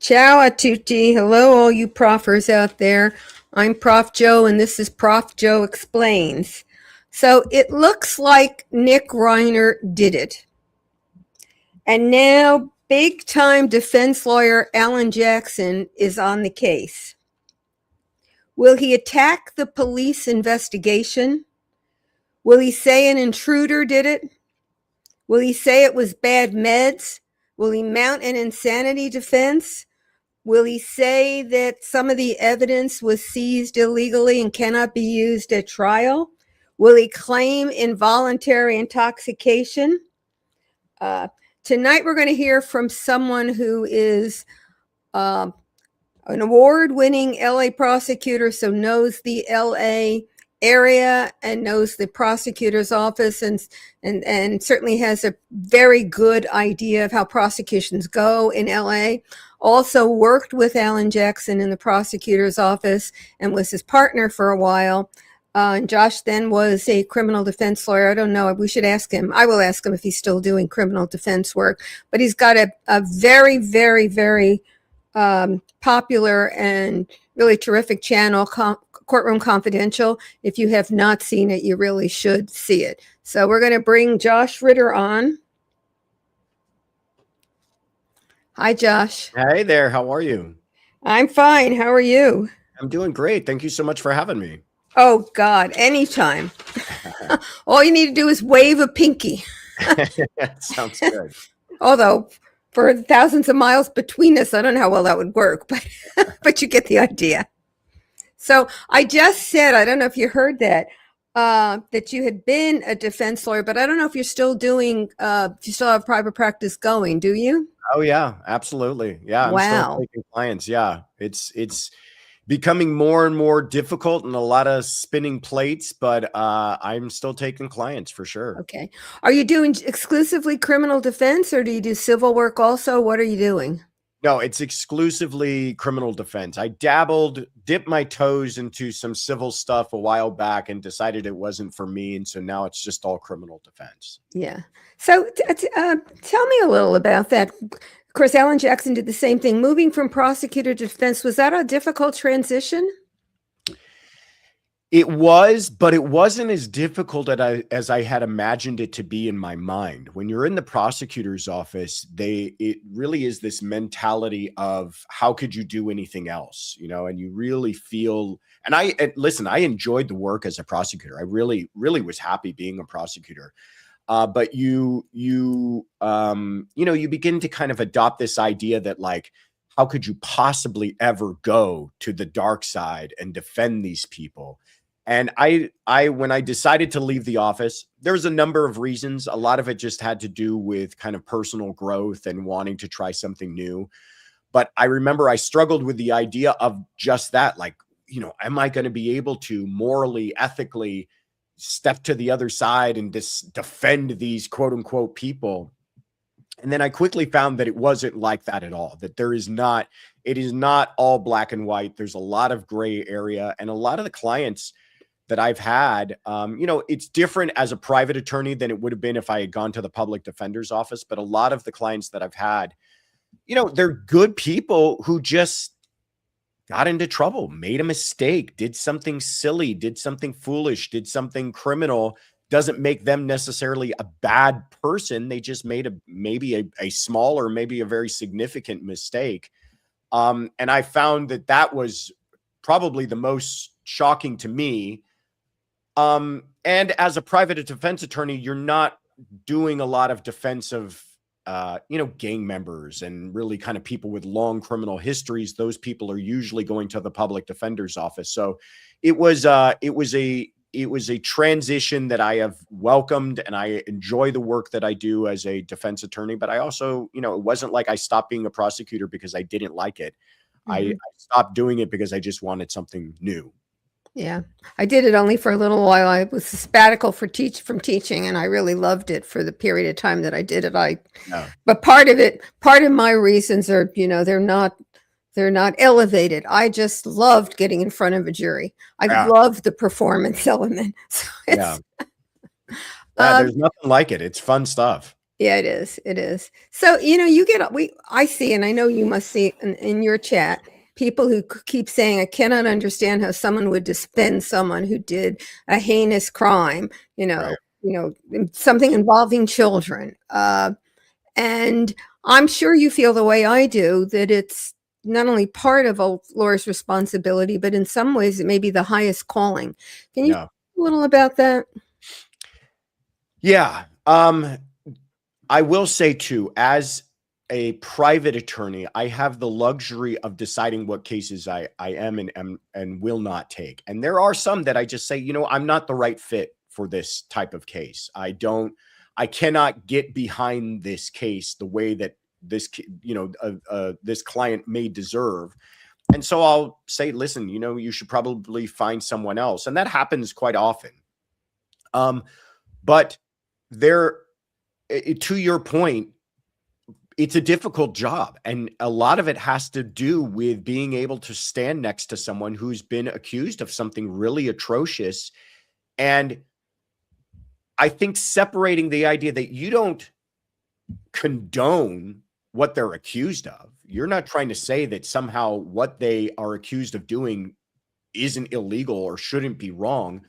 Ciao a tutti. Hello, all you profers out there. I'm Prof Jo, and this is Prof Jo Explains. So it looks like Nick Reiner did it. And now big-time defense lawyer Alan Jackson is on the case. Will he attack the police investigation? Will he say an intruder did it? Will he say it was bad meds? Will he mount an insanity defense? Will he say that some of the evidence was seized illegally and cannot be used at trial? Will he claim involuntary intoxication? Tonight we're going to hear from someone who is an award-winning LA prosecutor, so knows the LA area and knows the prosecutor's office and certainly has a very good idea of how prosecutions go in LA. Also worked with Alan Jackson in the prosecutor's office and was his partner for a while. And Josh then was a criminal defense lawyer. I don't know. We should ask him. I will ask him if he's still doing criminal defense work. But he's got a very, very, very popular and really terrific channel, Courtroom Confidential. If you have not seen it, you really should see it. So we're going to bring Josh Ritter on. Hi, Josh. Hey there. How are you? I'm fine. How are you? I'm doing great. Thank you so much for having me. Oh, God, anytime. All you need to do is wave a pinky. Sounds good. Although, for thousands of miles between us, I don't know how well that would work, but you get the idea. So I just said, I don't know if you heard that, that you had been a defense lawyer, but I don't know if you're still doing, if you still have private practice going, do you? Oh, yeah, absolutely. Yeah, I'm still taking clients. Yeah, it's becoming more and more difficult and a lot of spinning plates, but I'm still taking clients for sure. Okay. Are you doing exclusively criminal defense or do you do civil work also? What are you doing? No, it's exclusively criminal defense. I dipped my toes into some civil stuff a while back and decided it wasn't for me. And so now it's just all criminal defense. Yeah. So tell me a little about that. Of course, Alan Jackson did the same thing. Moving from prosecutor to defense, was that a difficult transition? It was, but it wasn't as difficult as I had imagined it to be in my mind. When you're in the prosecutor's office, it really is this mentality of how could you do anything else, and you really feel, listen, I enjoyed the work as a prosecutor. I really, really was happy being a prosecutor. But you begin to kind of adopt this idea that like, how could you possibly ever go to the dark side and defend these people? And when I decided to leave the office, there's a number of reasons. A lot of it just had to do with kind of personal growth and wanting to try something new. But I remember I struggled with the idea of just that, like, am I going to be able to morally, ethically step to the other side and defend these quote unquote people? And then I quickly found that it wasn't like that at all, that it is not all black and white. There's a lot of gray area, and a lot of the clients that I've had, it's different as a private attorney than it would have been if I had gone to the public defender's office. But a lot of the clients that I've had, they're good people who just got into trouble, made a mistake, did something silly, did something foolish, did something criminal. Doesn't make them necessarily a bad person. They just made maybe a small or maybe a very significant mistake. And I found that was probably the most shocking to me. And as a private defense attorney, you're not doing a lot of defense of, gang members and really kind of people with long criminal histories. Those people are usually going to the public defender's office. So it was a transition that I have welcomed, and I enjoy the work that I do as a defense attorney. But I also, it wasn't like I stopped being a prosecutor because I didn't like it. I stopped doing it because I just wanted something new. Yeah, I did it only for a little while. I was sabbatical from teaching, and I really loved it for the period of time that I did it. But part of my reasons are, they're not elevated. I just loved getting in front of a jury. I love the performance element. So there's nothing like it. It's fun stuff. Yeah, it is. It is. So, you get, I see, and I know you must see in your chat, people who keep saying, I cannot understand how someone would defend someone who did a heinous crime, Right. Something involving children. And I'm sure you feel the way I do, that it's not only part of a lawyer's responsibility, but in some ways it may be the highest calling. Can you Yeah. talk a little about that? Yeah. I will say too, as a private attorney, I have the luxury of deciding what cases I am and will not take. And there are some that I just say, I'm not the right fit for this type of case. I cannot get behind this case the way that this client may deserve. And so I'll say, listen, you should probably find someone else. And that happens quite often. But there, to your point, it's a difficult job. And a lot of it has to do with being able to stand next to someone who's been accused of something really atrocious. And I think separating the idea that you don't condone what they're accused of, you're not trying to say that somehow what they are accused of doing isn't illegal or shouldn't be wrong,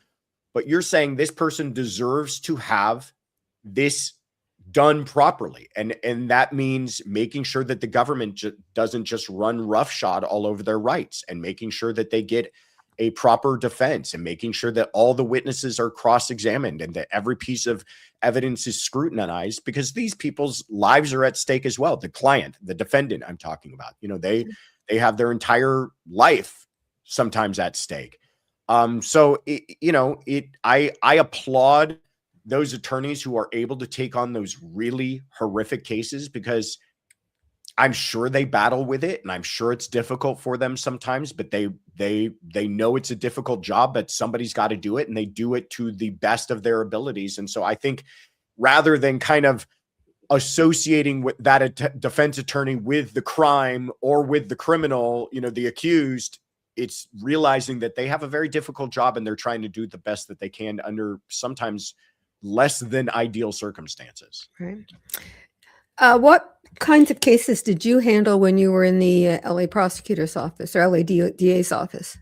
but you're saying this person deserves to have this done properly. And that means making sure that the government doesn't just run roughshod all over their rights, and making sure that they get a proper defense, and making sure that all the witnesses are cross-examined and that every piece of evidence is scrutinized, because these people's lives are at stake as well. The client, the defendant I'm talking about, they have their entire life sometimes at stake. So I applaud those attorneys who are able to take on those really horrific cases, because I'm sure they battle with it, and I'm sure it's difficult for them sometimes, but they know it's a difficult job, but somebody's got to do it, and they do it to the best of their abilities. And so I think, rather than kind of associating with that defense attorney with the crime or with the criminal, the accused, it's realizing that they have a very difficult job, and they're trying to do the best that they can under sometimes less than ideal circumstances. Right. What kinds of cases did you handle when you were in the LA prosecutor's office or LA DA's office?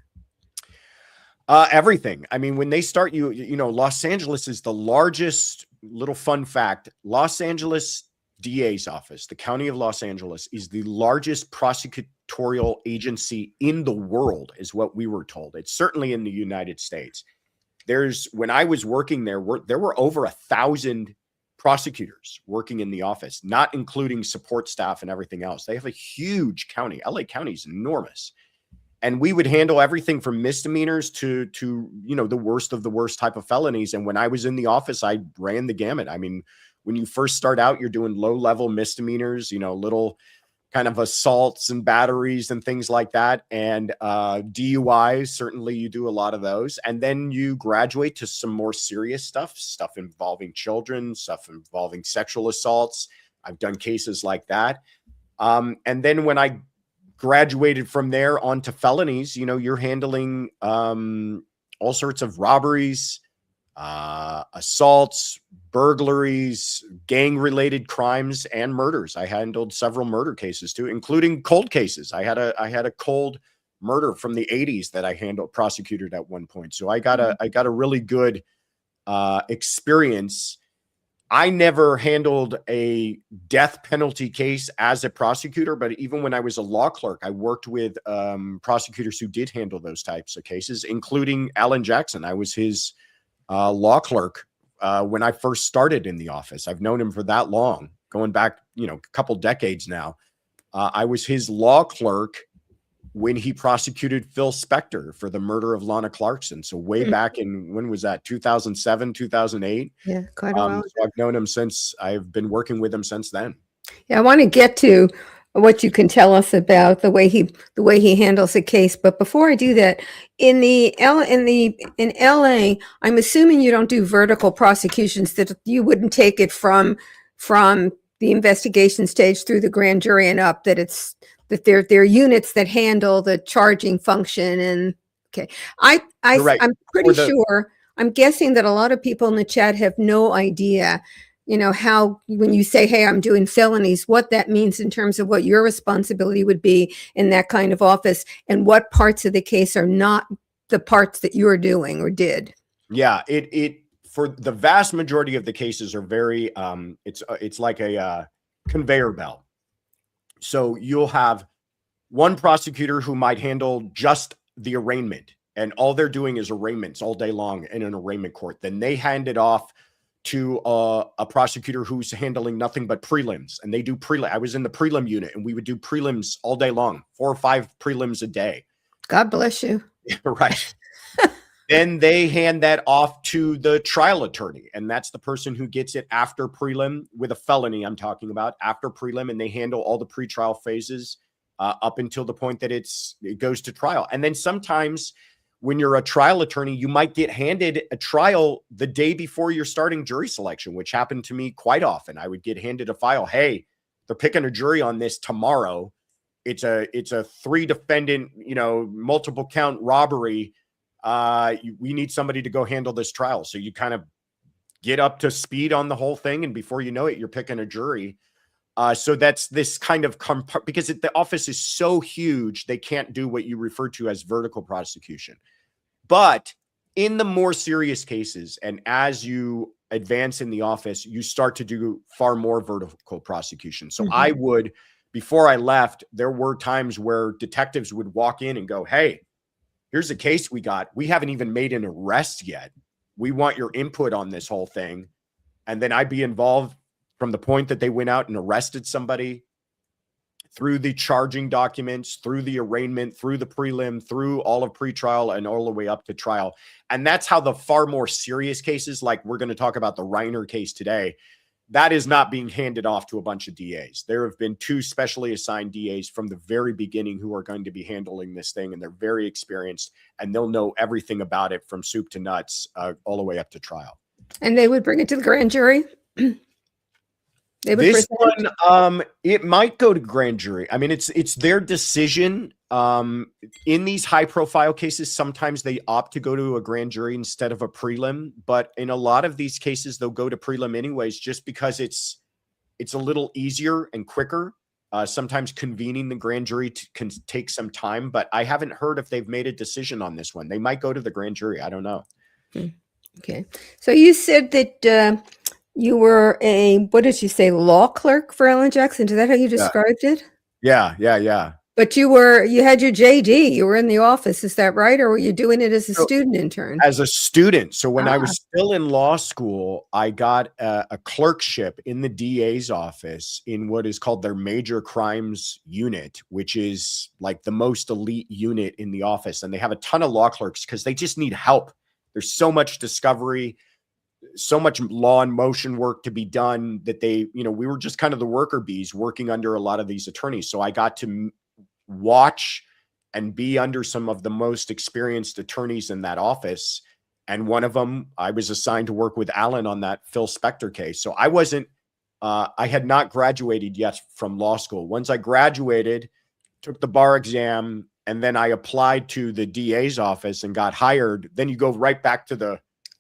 Everything. I mean, when they start Los Angeles is the largest. Little fun fact: Los Angeles DA's office, the county of Los Angeles, is the largest prosecutorial agency in the world, is what we were told. It's certainly in the United States. When I was working there were over 1,000 prosecutors working in the office, not including support staff and everything else. They have a huge county. LA County is enormous. And we would handle everything from misdemeanors to the worst of the worst type of felonies. And when I was in the office, I ran the gamut. I mean, when you first start out, you're doing low-level misdemeanors, little kind of assaults and batteries and things like that. And DUIs, certainly you do a lot of those. And then you graduate to some more serious stuff involving children, stuff involving sexual assaults. I've done cases like that. And then when I graduated from there onto felonies, you're handling all sorts of robberies, assaults, burglaries, gang-related crimes, and murders. I handled several murder cases too, including cold cases. I had a cold murder from the 80s that I prosecuted at one point. So I got a really good experience. I never handled a death penalty case as a prosecutor, but even when I was a law clerk, I worked with prosecutors who did handle those types of cases, including Alan Jackson. I was his law clerk when I first started in the office. I've known him for that long, going back, a couple decades now. I was his law clerk when he prosecuted Phil Spector for the murder of Lana Clarkson. So way back in, when was that? 2007, 2008. Yeah, quite a while. So I've known him since. I've been working with him since then. Yeah, I want to get to what you can tell us about the way he handles a case. But before I do that, in LA, I'm assuming you don't do vertical prosecutions, that you wouldn't take it from the investigation stage through the grand jury and up, that there are units that handle the charging function. And okay, You're right. I'm pretty sure, I'm guessing that a lot of people in the chat have no idea how when you say, hey, I'm doing felonies, what that means in terms of what your responsibility would be in that kind of office, and what parts of the case are not the parts that you're doing or did. Yeah, it for the vast majority of the cases are very it's like a conveyor belt. So you'll have one prosecutor who might handle just the arraignment, and all they're doing is arraignments all day long in an arraignment court. Then they hand it off to a prosecutor who's handling nothing but prelims, and they do prelim. I was in the prelim unit, and we would do prelims all day long, 4 or 5 prelims a day. God bless you. Right. Then they hand that off to the trial attorney, and that's the person who gets it after prelim with a felony. I'm talking about after prelim, and they handle all the pretrial phases up until the point that it goes to trial. And then sometimes when you're a trial attorney, you might get handed a trial the day before you're starting jury selection, which happened to me quite often. I would get handed a file. Hey, they're picking a jury on this tomorrow. It's a 3 defendant, multiple count robbery. We need somebody to go handle this trial. So you kind of get up to speed on the whole thing, and before you know it, you're picking a jury. So that's this kind of because the office is so huge, they can't do what you refer to as vertical prosecution. But in the more serious cases, and as you advance in the office, you start to do far more vertical prosecution. So I would, before I left, there were times where detectives would walk in and go, hey, here's a case we got. We haven't even made an arrest yet. We want your input on this whole thing. And then I'd be involved from the point that they went out and arrested somebody, through the charging documents, through the arraignment, through the prelim, through all of pretrial, and all the way up to trial. And that's how the far more serious cases, like we're going to talk about the Reiner case today, that is not being handed off to a bunch of DAs. There have been 2 specially assigned DAs from the very beginning who are going to be handling this thing, and they're very experienced, and they'll know everything about it from soup to nuts, all the way up to trial. And they would bring it to the grand jury? This one, it might go to grand jury. I mean, it's their decision. In these high profile cases, sometimes they opt to go to a grand jury instead of a prelim, but in a lot of these cases, they'll go to prelim anyways, just because it's a little easier and quicker. Sometimes convening the grand jury can take some time, but I haven't heard if they've made a decision on this one. They might go to the grand jury. I don't know. Okay. So you said that you were what did you say, law clerk for Alan Jackson? Is that how you described it? Yeah. But you had your JD, you were in the office, is that right? Or were you doing it as a student intern? As a student. So when I was still in law school, I got a clerkship in the DA's office in what is called their major crimes unit, which is like the most elite unit in the office. And they have a ton of law clerks because they just need help. There's so much discovery, so much law and motion work to be done that we were just kind of the worker bees working under a lot of these attorneys. So I got to watch and be under some of the most experienced attorneys in that office. And one of them, I was assigned to work with Alan on that Phil Spector case. So I had not graduated yet from law school. Once I graduated, took the bar exam, and then I applied to the DA's office and got hired. Then you go right back to the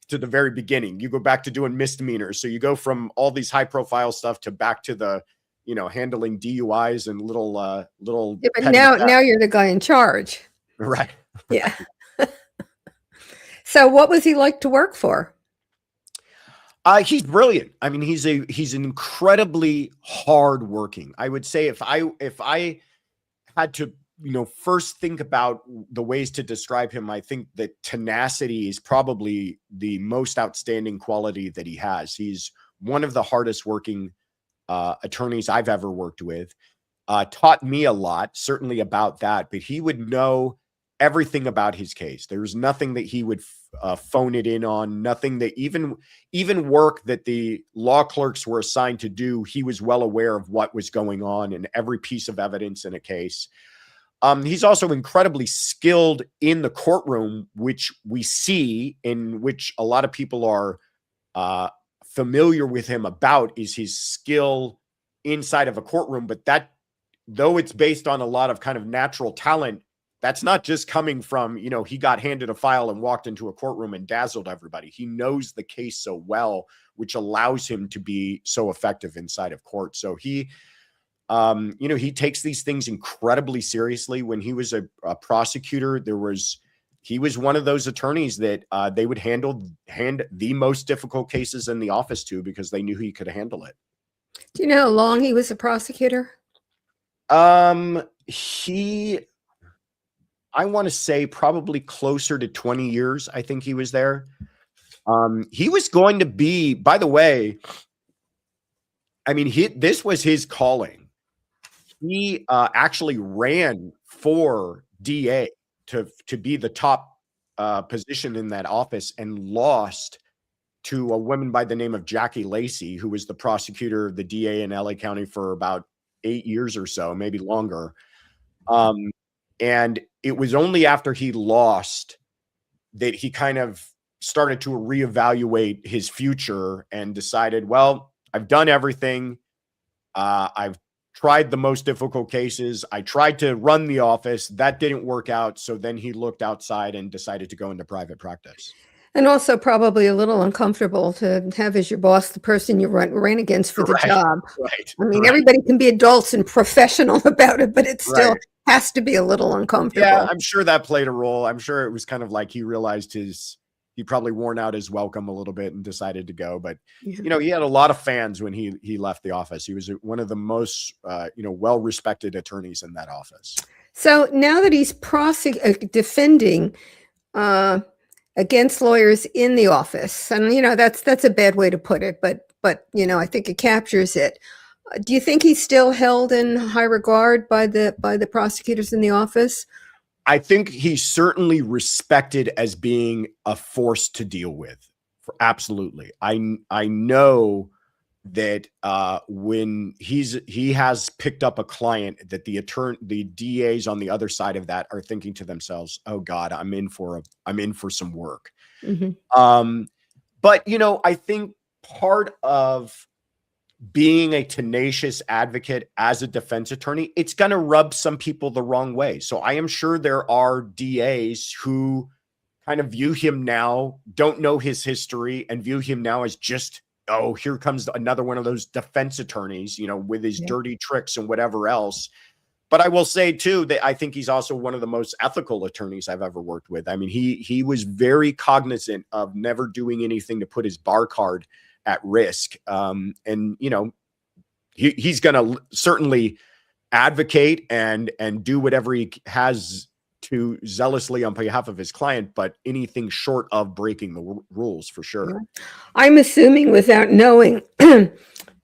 very beginning. You go back to doing misdemeanors. So you go from all these high profile stuff to back to the, handling DUIs and little. Yeah, but now you're the guy in charge. Right. Yeah. So what was he like to work for? He's brilliant. I mean, he's an incredibly hardworking. I would say if I had to, first think about the ways to describe him, I think that tenacity is probably the most outstanding quality that he has. He's one of the hardest working attorneys I've ever worked with. Taught me a lot, certainly about that, but he would know everything about his case. There's nothing that he would phone it in on, nothing that even work that the law clerks were assigned to do, he was well aware of what was going on and every piece of evidence in a case. He's also incredibly skilled in the courtroom, which we see, in which a lot of people are familiar with him about, is his skill inside of a courtroom. But that, though it's based on a lot of kind of natural talent, That's not just coming from, he got handed a file and walked into a courtroom and dazzled everybody. He knows the case so well, which allows him to be so effective inside of court. So he takes these things incredibly seriously. When he was a prosecutor, he was one of those attorneys that they would hand the most difficult cases in the office to, because they knew he could handle it. Do you know how long he was a prosecutor? I want to say probably closer to 20 years. I think he was there. He was going to be, by the way, this was his calling. He actually ran for DA to be the top position in that office, and lost to a woman by the name of Jackie Lacey, who was the prosecutor, the DA in LA County for about 8 years or so, maybe longer. And it was only after he lost that he kind of started to reevaluate his future and decided, well, I've done everything. I've tried the most difficult cases. I tried to run the office. That didn't work out. So then he looked outside and decided to go into private practice. And also probably a little uncomfortable to have as your boss the person you ran against for the job. Right. I mean, everybody can be adults and professional about it, but it still has to be a little uncomfortable. Yeah, I'm sure that played a role. I'm sure it was kind of like he realized he probably worn out his welcome a little bit and decided to go. But, he had a lot of fans when he left the office. He was one of the most, well-respected attorneys in that office. So now that he's defending against lawyers in the office, and, that's a bad way to put it, but, I think it captures it. Do you think he's still held in high regard by the prosecutors in the office? I think he's certainly respected as being a force to deal with. Absolutely. I know that when he has picked up a client, that the DAs on the other side of that are thinking to themselves, "Oh God, I'm in for some work." Mm-hmm. But I think part of being a tenacious advocate as a defense attorney, it's going to rub some people the wrong way. So I am sure there are DAs who kind of view him now, don't know his history, and view him now as just, oh, here comes another one of those defense attorneys, with his dirty tricks and whatever else. But I will say too, that I think he's also one of the most ethical attorneys I've ever worked with. I mean, he was very cognizant of never doing anything to put his bar card at risk. And he's going to certainly advocate and do whatever he has to zealously on behalf of his client, but anything short of breaking the rules, for sure. I'm assuming, without knowing,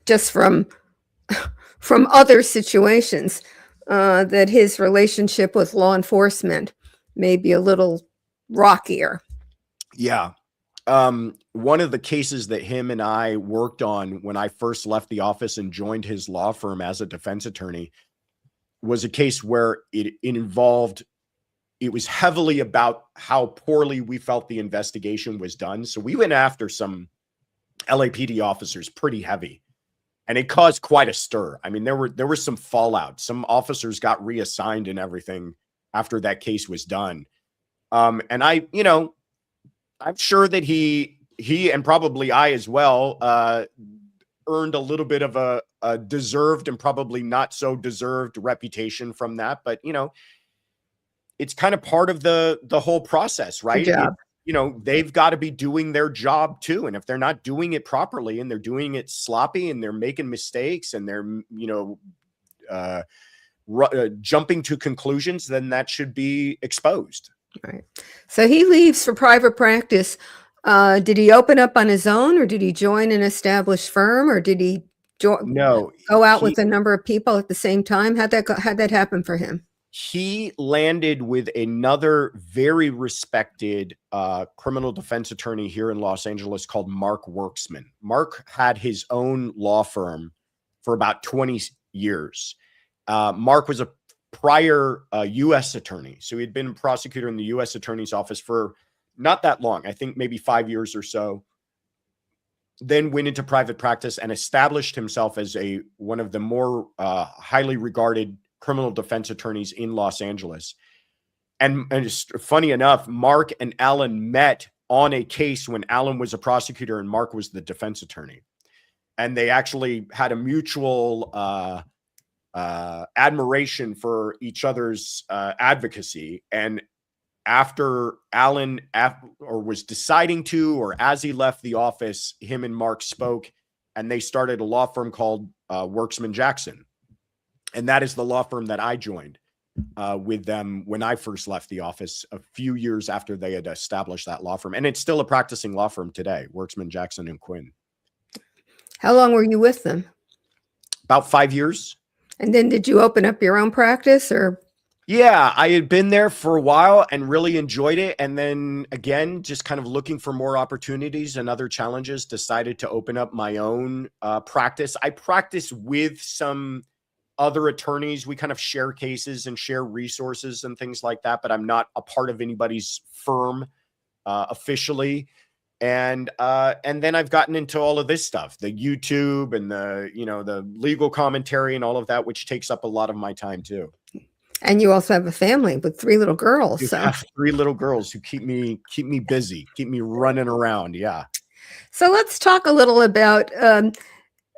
just from other situations, that his relationship with law enforcement may be a little rockier. Yeah. One of the cases that him and I worked on when I first left the office and joined his law firm as a defense attorney was a case where it was heavily about how poorly we felt the investigation was done. So we went after some LAPD officers pretty heavy, and it caused quite a stir. I mean, there was some fallout. Some officers got reassigned and everything after that case was done. And I'm sure that he and probably I as well earned a little bit of a deserved and probably not so deserved reputation from that. But, it's kind of part of the whole process, right? They've got to be doing their job too. And if they're not doing it properly and they're doing it sloppy and they're making mistakes and they're, jumping to conclusions, then that should be exposed. Right. So he leaves for private practice. Did he open up on his own, or did he join an established firm, or did he go out with a number of people at the same time? How'd that happen for him? He landed with another very respected criminal defense attorney here in Los Angeles called Mark Worksman. Mark had his own law firm for about 20 years. Mark was a prior U.S. attorney. So he'd been a prosecutor in the U.S. attorney's office for not that long, I think maybe 5 years or so. Then went into private practice and established himself as one of the more highly regarded criminal defense attorneys in Los Angeles. And it's funny enough, Mark and Alan met on a case when Alan was a prosecutor and Mark was the defense attorney. And they actually had a mutual admiration for each other's advocacy. And after Alan was deciding to, or as he left the office, him and Mark spoke, and they started a law firm called Worksman Jackson. And that is the law firm that I joined with them when I first left the office a few years after they had established that law firm. And it's still a practicing law firm today, Worksman Jackson and Quinn. How long were you with them? About 5 years. And then did you open up your own practice, or? Yeah, I had been there for a while and really enjoyed it. And then again, just kind of looking for more opportunities and other challenges, decided to open up my own practice. I practice with some other attorneys. We kind of share cases and share resources and things like that, but I'm not a part of anybody's firm officially. And then I've gotten into all of this stuff, the YouTube and the legal commentary and all of that, which takes up a lot of my time too. And you also have a family with 3 little girls. I have 3 little girls who keep me busy, keep me running around. Yeah. So let's talk a little about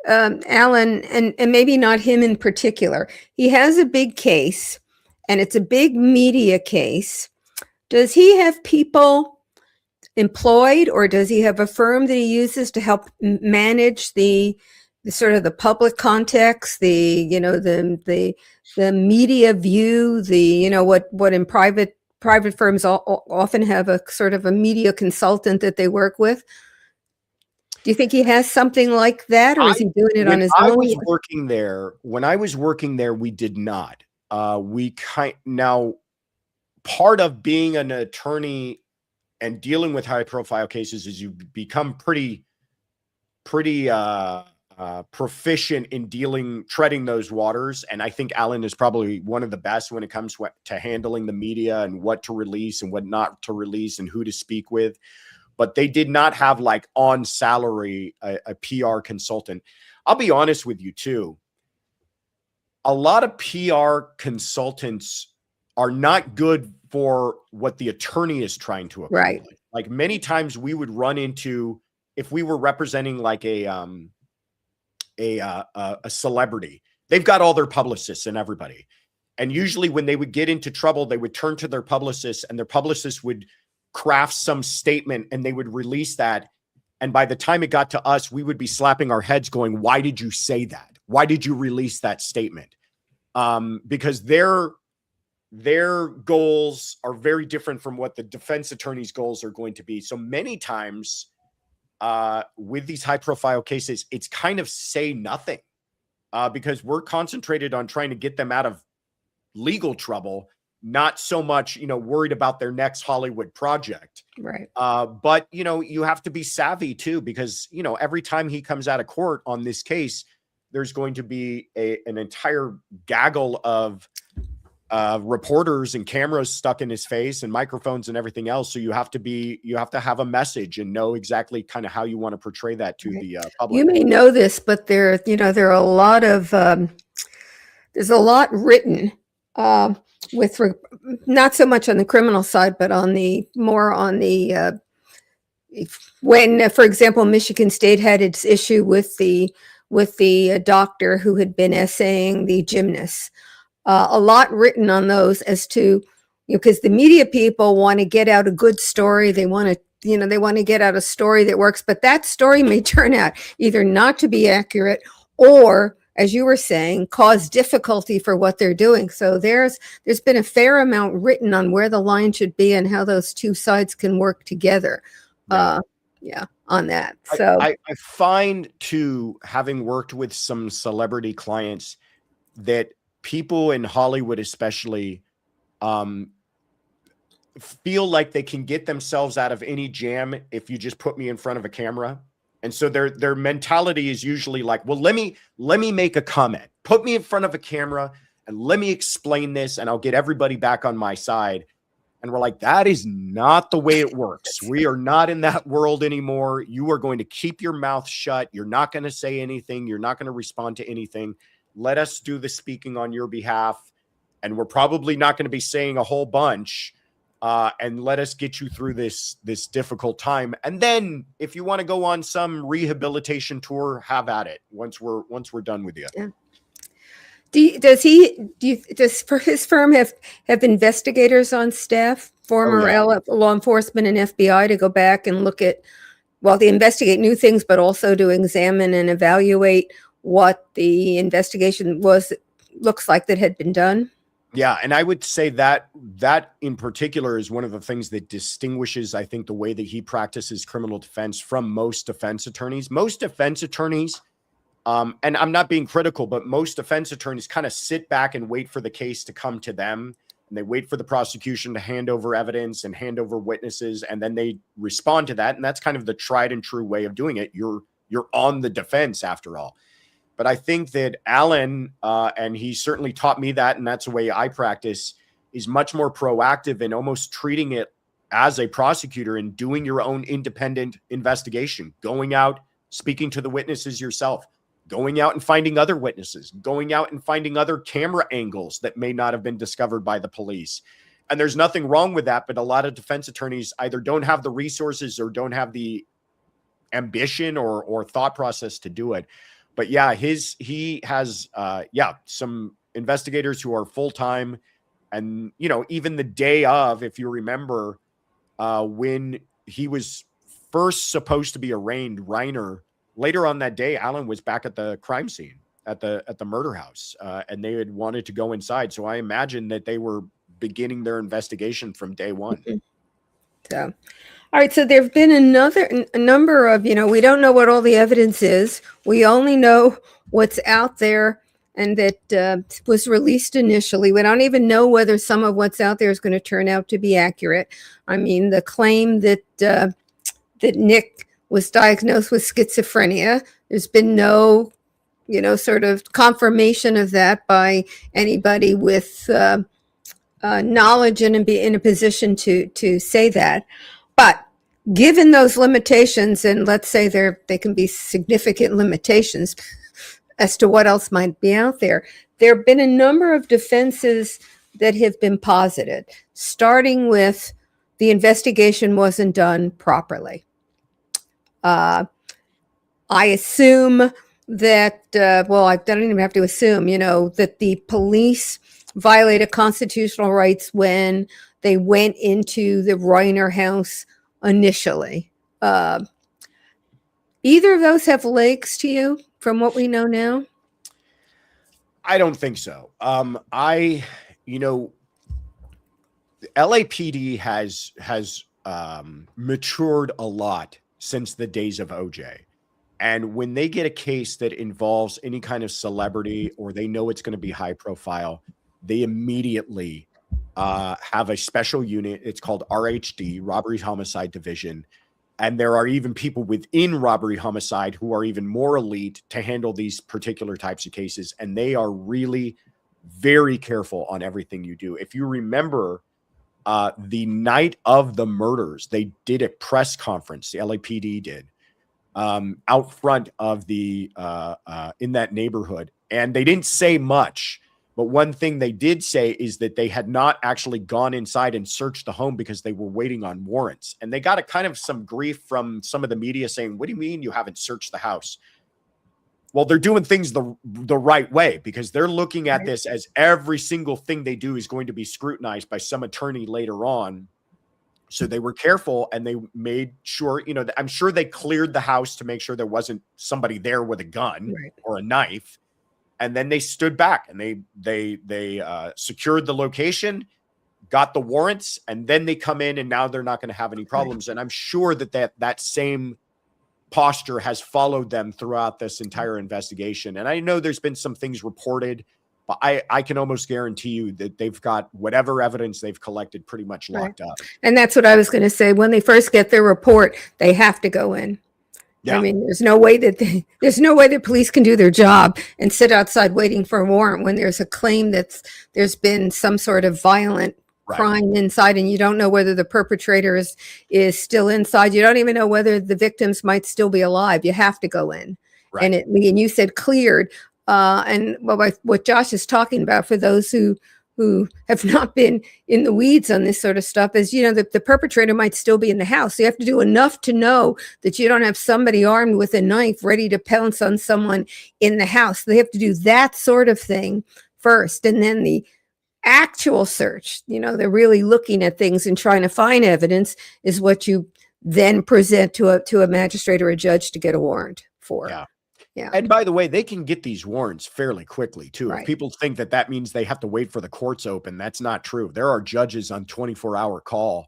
Alan, and maybe not him in particular. He has a big case, and it's a big media case. Does he have people employed, or does he have a firm that he uses to help manage the sort of the public context, the media view, what in private firms often have a sort of a media consultant that they work with? Do you think he has something like that, or is he doing it on his own? When I was working there, we did not. Now, part of being an attorney and dealing with high profile cases is you become pretty proficient in treading those waters. And I think Alan is probably one of the best when it comes to handling the media and what to release and what not to release and who to speak with. But they did not have, like, on salary a PR consultant. I'll be honest with you too. A lot of PR consultants are not good for what the attorney is trying to accomplish. Right. Like, many times we would run into, if we were representing like a celebrity, they've got all their publicists and everybody. And usually when they would get into trouble, they would turn to their publicists, and their publicists would craft some statement and they would release that. And by the time it got to us, we would be slapping our heads going, why did you say that? Why did you release that statement? Because their goals are very different from what the defense attorney's goals are going to be. So many times with these high profile cases, it's kind of say nothing because we're concentrated on trying to get them out of legal trouble, not so much, worried about their next Hollywood project. Right. But, you have to be savvy too, because, every time he comes out of court on this case, there's going to be an entire gaggle of reporters and cameras stuck in his face and microphones and everything else. So you have to have a message and know exactly kind of how you want to portray that to the public. You may know this, but there are a lot of, there's a lot written not so much on the criminal side, but more on the, when, for example, Michigan State had its issue with the doctor who had been essaying the gymnasts. A lot written on those as to, because the media people want to get out a good story. They want to get out a story that works, but that story may turn out either not to be accurate or, as you were saying, cause difficulty for what they're doing. So there's been a fair amount written on where the line should be and how those two sides can work together. On that. So I find too, having worked with some celebrity clients, that people in Hollywood especially feel like they can get themselves out of any jam if you just put me in front of a camera. And so their mentality is usually like, well, let me make a comment, put me in front of a camera and let me explain this and I'll get everybody back on my side. And we're like, that is not the way it works. We are not in that world anymore. You are going to keep your mouth shut. You're not going to say anything. You're not going to respond to anything. Let us do the speaking on your behalf. and we're probably not going to be saying a whole bunch. And let us get you through this difficult time. And then if you want to go on some rehabilitation tour, have at it once we're done with you. Yeah. Does his firm have investigators on staff, former law enforcement and FBI, to go back and look at, well, to investigate new things, but also to examine and evaluate what the investigation looks like that had been done? Yeah, and I would say that in particular is one of the things that distinguishes, I think, the way that he practices criminal defense from most defense attorneys. Most defense attorneys, and I'm not being critical, but most defense attorneys kind of sit back and wait for the case to come to them, and they wait for the prosecution to hand over evidence and hand over witnesses, and then they respond to that. And that's kind of the tried and true way of doing it. You're on the defense after all. But I think that Alan, and he certainly taught me that, and that's the way I practice, is much more proactive in almost treating it as a prosecutor and doing your own independent investigation, going out, speaking to the witnesses yourself, going out and finding other witnesses, going out and finding other camera angles that may not have been discovered by the police. And there's nothing wrong with that, but a lot of defense attorneys either don't have the resources or don't have the ambition or thought process to do it. But yeah, he has some investigators who are full-time, and even the day of, if you remember, when he was first supposed to be arraigned, Reiner, later on that day, Alan was back at the crime scene at the murder house, and they had wanted to go inside. So I imagine that they were beginning their investigation from day one. Mm-hmm. So. All right, so there have been a number of, we don't know what all the evidence is. We only know what's out there and that was released initially. We don't even know whether some of what's out there is going to turn out to be accurate. I mean, the claim that Nick was diagnosed with schizophrenia, there's been no, sort of confirmation of that by anybody with knowledge and be in a position to say that. But given those limitations, and let's say they can be significant limitations as to what else might be out there, there have been a number of defenses that have been posited, starting with the investigation wasn't done properly. I assume that, I don't even have to assume, that the police violated constitutional rights when they went into the Reiner house initially. Either of those have legs to you from what we know now? I don't think so. LAPD has matured a lot since the days of OJ. And when they get a case that involves any kind of celebrity, or they know it's going to be high profile, they immediately have a special unit. It's called RHD, Robbery Homicide Division. And there are even people within robbery homicide who are even more elite to handle these particular types of cases. And they are really very careful on everything you do. If you remember, the night of the murders, they did a press conference, the LAPD did, out front of in that neighborhood. And they didn't say much. But one thing they did say is that they had not actually gone inside and searched the home because they were waiting on warrants. And they got some grief from some of the media saying, what do you mean you haven't searched the house? Well, they're doing things the right way, because they're looking at this as every single thing they do is going to be scrutinized by some attorney later on. So they were careful, and they made sure, I'm sure they cleared the house to make sure there wasn't somebody there with a gun or a knife. And then they stood back and they secured the location, got the warrants, and then they come in, and now they're not going to have any problems. And I'm sure that same posture has followed them throughout this entire investigation. And I know there's been some things reported, but I can almost guarantee you that they've got whatever evidence they've collected pretty much locked up. And that's what I was going to say. When they first get their report, they have to go in. Yeah. I mean, there's no way that police can do their job and sit outside waiting for a warrant when there's a claim that there's been some sort of violent crime inside, and you don't know whether the perpetrator is still inside. You don't even know whether the victims might still be alive. You have to go in. Right. And you said cleared. And what Josh is talking about, for those who who have not been in the weeds on this sort of stuff is, the perpetrator might still be in the house. So you have to do enough to know that you don't have somebody armed with a knife ready to pounce on someone in the house. They have to do that sort of thing first. And then the actual search, they're really looking at things and trying to find evidence, is what you then present to a magistrate or a judge to get a warrant for. Yeah. Yeah. And by the way, they can get these warrants fairly quickly too. Right. If people think that means they have to wait for the courts open, that's not true. There are judges on 24-hour call,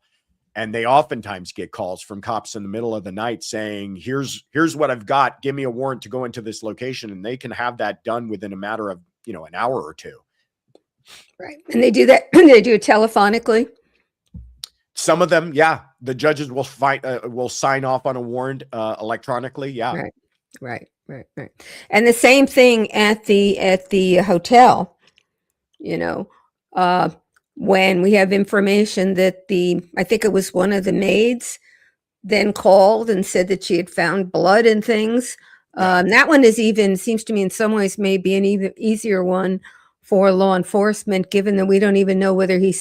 and they oftentimes get calls from cops in the middle of the night saying, here's what I've got. Give me a warrant to go into this location. And they can have that done within a matter of, an hour or two. Right. And they do that. They do it telephonically. Some of them, yeah. The judges will sign off on a warrant electronically. Yeah. Right. And the same thing at the hotel, when we have information that I think it was one of the maids then called and said that she had found blood and things. Yeah. That one seems to me in some ways may be an even easier one for law enforcement, given that we don't even know whether he was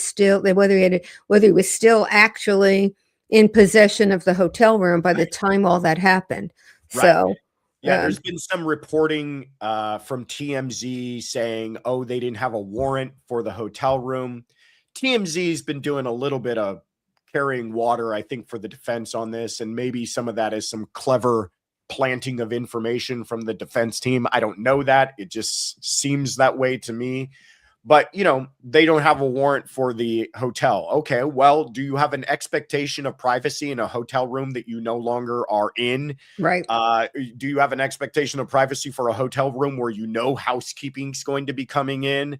still actually in possession of the hotel room by the time all that happened. Right. So yeah, there's been some reporting from TMZ saying, they didn't have a warrant for the hotel room. TMZ's been doing a little bit of carrying water, I think, for the defense on this. And maybe some of that is some clever planting of information from the defense team. I don't know that. It just seems that way to me. But, they don't have a warrant for the hotel. Okay, well, do you have an expectation of privacy in a hotel room that you no longer are in? Right. Do you have an expectation of privacy for a hotel room where housekeeping's going to be coming in?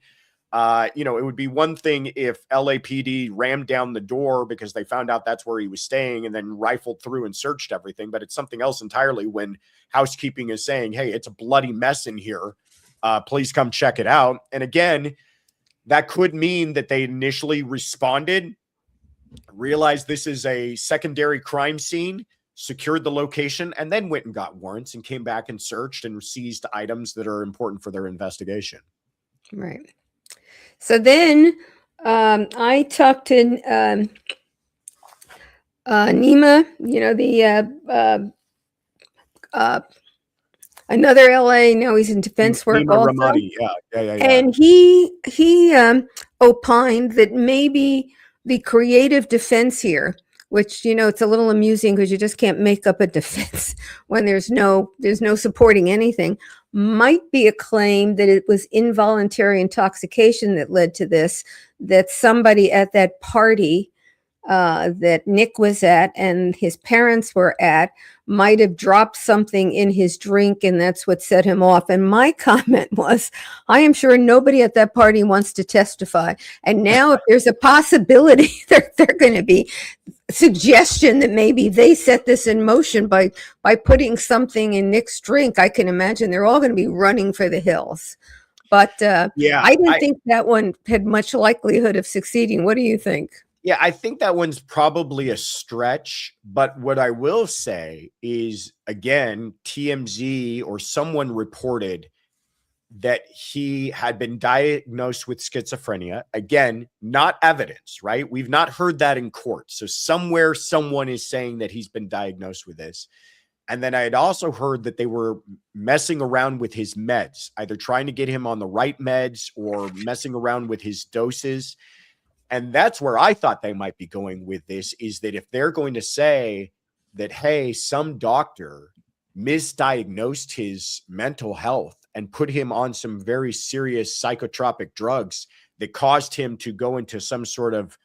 It would be one thing if LAPD rammed down the door because they found out that's where he was staying and then rifled through and searched everything. But it's something else entirely when housekeeping is saying, hey, it's a bloody mess in here. Please come check it out. And again, that could mean that they initially responded, realized this is a secondary crime scene, secured the location, and then went and got warrants and came back and searched and seized items that are important for their investigation. Right. So then I talked to Nima, another LA. Now he's in defense work Nima also. Ramadi. Yeah. And he opined that maybe the creative defense here, which, it's a little amusing because you just can't make up a defense when there's no supporting anything, might be a claim that it was involuntary intoxication that led to this, that somebody at that party that Nick was at and his parents were at might have dropped something in his drink, and that's what set him off. And my comment was, I am sure nobody at that party wants to testify. And now if there's a possibility they're going to be suggestion that maybe they set this in motion by putting something in Nick's drink, I can imagine they're all going to be running for the hills. But I didn't think that one had much likelihood of succeeding. What do you think? Yeah, I think that one's probably a stretch. But what I will say is, again, TMZ or someone reported that he had been diagnosed with schizophrenia. Again, not evidence, right? We've not heard that in court. So somewhere someone is saying that he's been diagnosed with this. And then I had also heard that they were messing around with his meds, either trying to get him on the right meds or messing around with his doses. And that's where I thought they might be going with this, is that if they're going to say that, hey, some doctor misdiagnosed his mental health and put him on some very serious psychotropic drugs that caused him to go into some sort of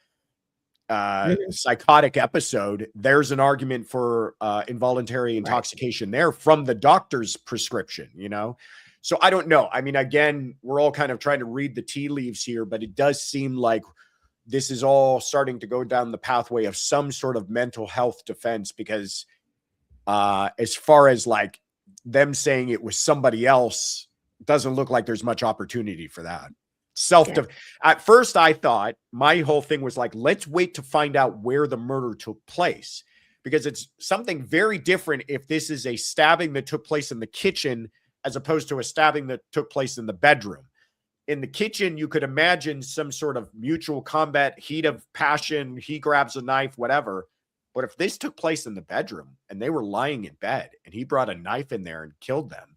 psychotic episode, there's an argument for involuntary intoxication there from the doctor's prescription, So I don't know. I mean, again, we're all kind of trying to read the tea leaves here, but it does seem like this is all starting to go down the pathway of some sort of mental health defense, because as far as like them saying it was somebody else, doesn't look like there's much opportunity for that. At first I thought my whole thing was like, let's wait to find out where the murder took place, because it's something very different if this is a stabbing that took place in the kitchen as opposed to a stabbing that took place in the bedroom. in the kitchen, you could imagine some sort of mutual combat, heat of passion. He grabs a knife, whatever. But if this took place in the bedroom and they were lying in bed and he brought a knife in there and killed them,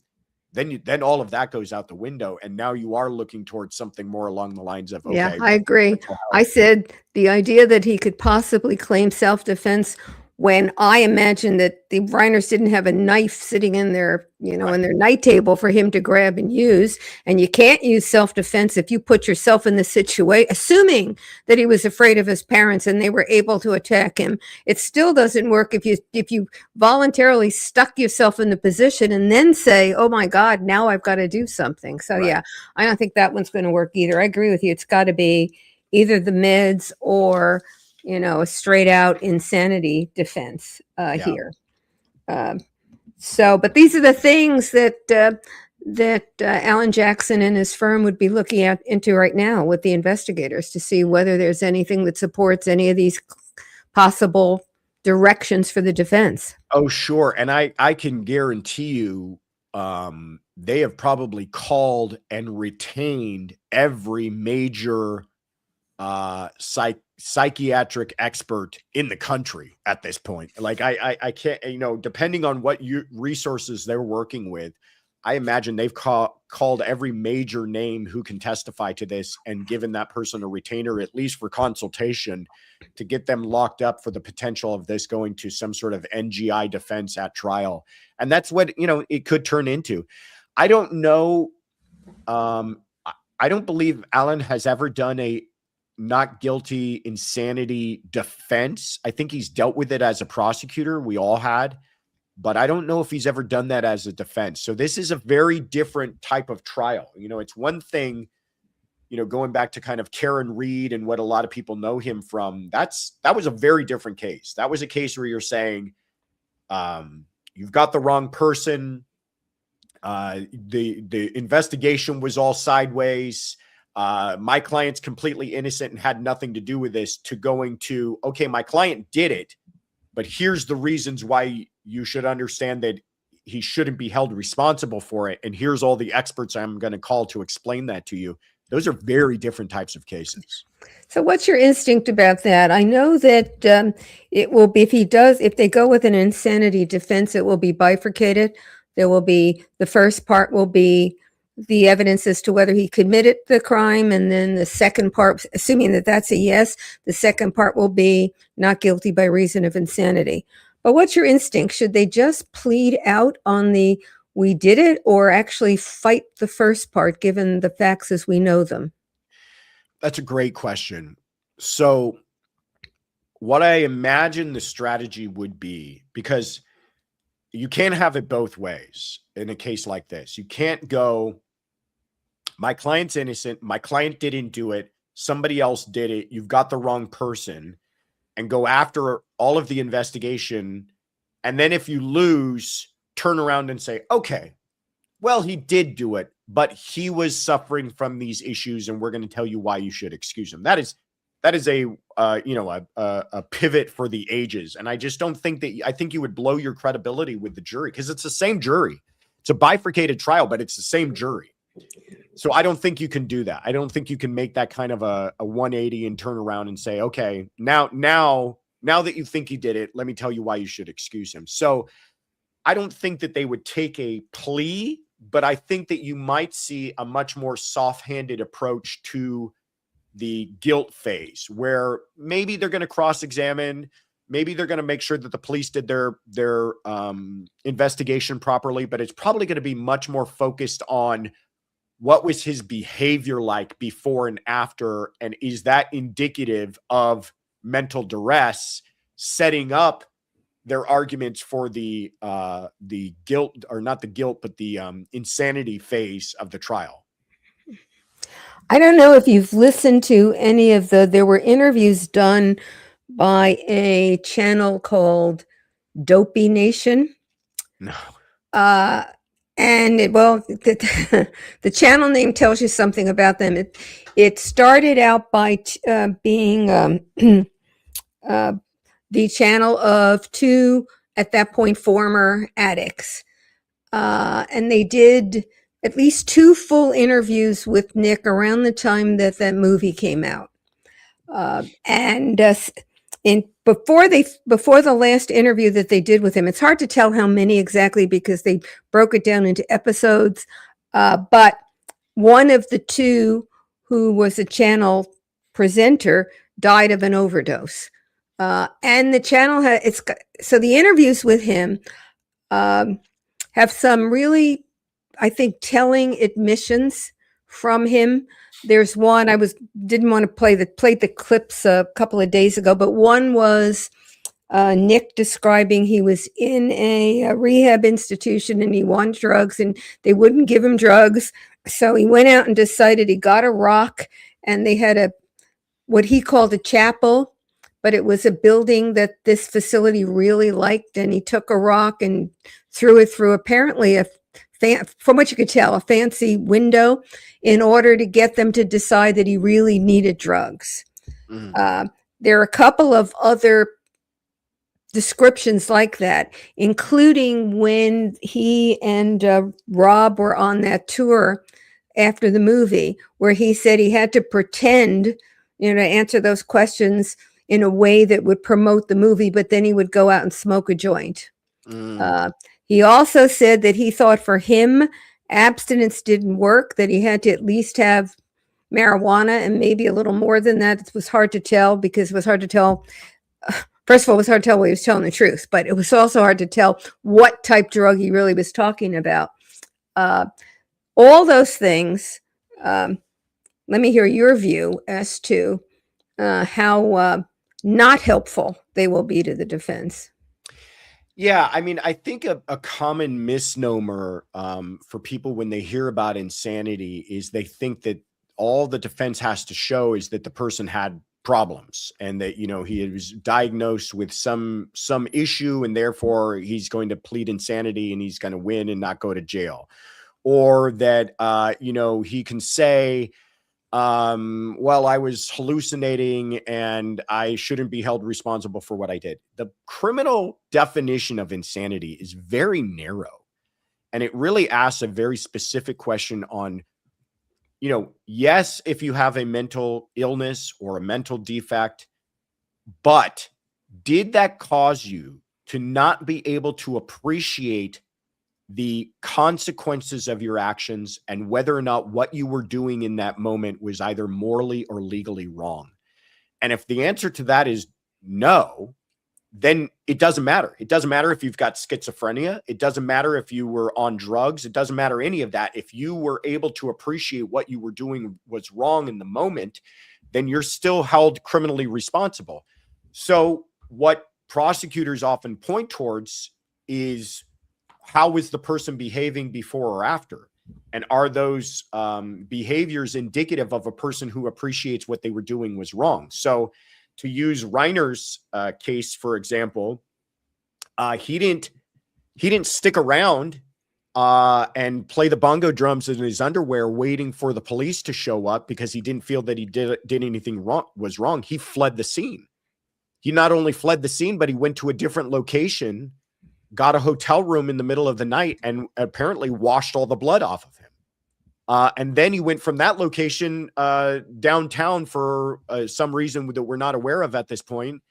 then all of that goes out the window. And now you are looking towards something more along the lines of, Yeah, okay, I agree. I said the idea that he could possibly claim self-defense when I imagined that the Reiners didn't have a knife sitting in their, in their night table for him to grab and use. And you can't use self-defense if you put yourself in the situation, assuming that he was afraid of his parents and they were able to attack him. It still doesn't work if you voluntarily stuck yourself in the position and then say, oh my God, now I've got to do something. So yeah, I don't think that one's going to work either. I agree with you. It's got to be either the meds or a straight out insanity defense here. But these are the things that Alan Jackson and his firm would be looking into right now with the investigators to see whether there's anything that supports any of these possible directions for the defense. Oh, sure. And I can guarantee you they have probably called and retained every major psychiatric expert in the country at this point. Like I can't, depending on what resources they're working with, I imagine they've called every major name who can testify to this and given that person a retainer, at least for consultation, to get them locked up for the potential of this going to some sort of NGI defense at trial. And that's what, it could turn into. I don't know. I don't believe Alan has ever done a not guilty insanity defense. I think he's dealt with it as a prosecutor. We all had, but I don't know if he's ever done that as a defense. So this is a very different type of trial. It's one thing, going back to kind of Karen Reed and what a lot of people know him from, that was a very different case. That was a case where you're saying, you've got the wrong person. The investigation was all sideways. My client's completely innocent and had nothing to do with this, to going to, okay, my client did it, but here's the reasons why you should understand that he shouldn't be held responsible for it. And here's all the experts I'm going to call to explain that to you. Those are very different types of cases. So what's your instinct about that? I know that it will be, if they go with an insanity defense, it will be bifurcated. There will be, the first part will be the evidence as to whether he committed the crime. And then the second part, assuming that that's a yes, the second part will be not guilty by reason of insanity. But what's your instinct? Should they just plead out on the we did it, or actually fight the first part given the facts as we know them? That's a great question. So what I imagine the strategy would be, because you can't have it both ways in a case like this. You can't go, my client's innocent, my client didn't do it, somebody else did it, you've got the wrong person, and go after all of the investigation. And then if you lose, turn around and say, okay, well, he did do it, but he was suffering from these issues and we're going to tell you why you should excuse him. That is a pivot for the ages. And I just don't think that, I think you would blow your credibility with the jury, because it's the same jury. It's a bifurcated trial, but it's the same jury. So I don't think you can do that. I don't think you can make that kind of a 180 and turn around and say, okay, now that you think he did it, let me tell you why you should excuse him. So I don't think that they would take a plea, but I think that you might see a much more soft-handed approach to the guilt phase, where maybe they're going to cross-examine, maybe they're going to make sure that the police did their investigation properly, but it's probably going to be much more focused on what was his behavior like before and after, and is that indicative of mental duress, setting up their arguments for the guilt, or not the guilt, but the insanity phase of the trial. I don't know if you've listened to any of there were interviews done by a channel called Dopey Nation. No. And the channel name tells you something about them. It started out by being the channel of two, at that point, former addicts. And they did at least 2 full interviews with Nick around the time that that movie came out. And before the last interview that they did with him, it's hard to tell how many exactly because they broke it down into episodes. But one of the 2, who was a channel presenter, died of an overdose. And the channel so the interviews with him have some really, I think, telling admissions from him. There's one didn't want to played the clips a couple of days ago, but one was Nick describing he was in a rehab institution and he wanted drugs and they wouldn't give him drugs. So he went out and decided he got a rock, and they had what he called a chapel, but it was a building that this facility really liked. And he took a rock and threw it through apparently from what you could tell, a fancy window in order to get them to decide that he really needed drugs. There are a couple of other descriptions like that, including when he and Rob were on that tour after the movie, where he said he had to pretend, to answer those questions in a way that would promote the movie, but then he would go out and smoke a joint. He also said that he thought for him, abstinence didn't work, that he had to at least have marijuana and maybe a little more than that. It was hard to tell because it was hard to tell. First of all, it was hard to tell when he was telling the truth, but it was also hard to tell what type drug he really was talking about. All those things. Let me hear your view as to how not helpful they will be to the defense. Yeah, I mean, I think a common misnomer for people when they hear about insanity is they think that all the defense has to show is that the person had problems and that, he was diagnosed with some issue and therefore he's going to plead insanity and he's going to win and not go to jail. Or that, he can say, well, I was hallucinating and I shouldn't be held responsible for what I did. The criminal definition of insanity is very narrow, and it really asks a very specific question on, yes, if you have a mental illness or a mental defect, but did that cause you to not be able to appreciate the consequences of your actions and whether or not what you were doing in that moment was either morally or legally wrong? And if the answer to that is no, then it doesn't matter. It doesn't matter if you've got schizophrenia. It doesn't matter if you were on drugs. It doesn't matter any of that. If you were able to appreciate what you were doing was wrong in the moment, then you're still held criminally responsible. So what prosecutors often point towards is, how is the person behaving before or after? And are those behaviors indicative of a person who appreciates what they were doing was wrong? So to use Reiner's case, for example, he didn't stick around and play the bongo drums in his underwear waiting for the police to show up because he didn't feel that he did anything wrong. He fled the scene. He not only fled the scene, but he went to a different location, got a hotel room in the middle of the night, and apparently washed all the blood off of him. And then he went from that location downtown for some reason that we're not aware of at this point.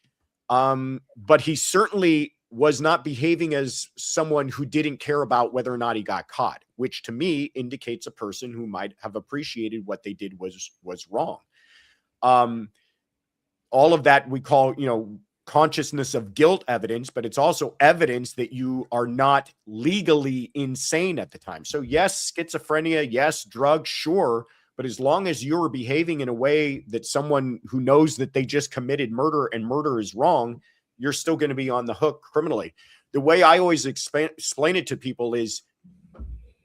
But he certainly was not behaving as someone who didn't care about whether or not he got caught, which to me indicates a person who might have appreciated what they did was wrong. All of that we call, consciousness of guilt evidence, but it's also evidence that you are not legally insane at the time. So yes, schizophrenia, yes, drugs, sure. But as long as you're behaving in a way that someone who knows that they just committed murder and murder is wrong, you're still going to be on the hook criminally. The way I always explain it to people is,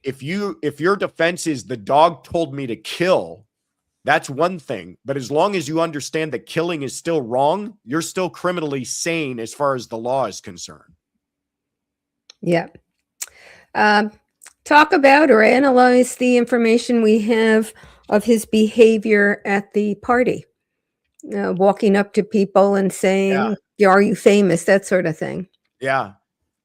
if your defense is the dog told me to kill, that's one thing. But as long as you understand that killing is still wrong, you're still criminally sane as far as the law is concerned. Yeah. Talk about or analyze the information we have of his behavior at the party. Walking up to people and saying, are you famous? That sort of thing. Yeah.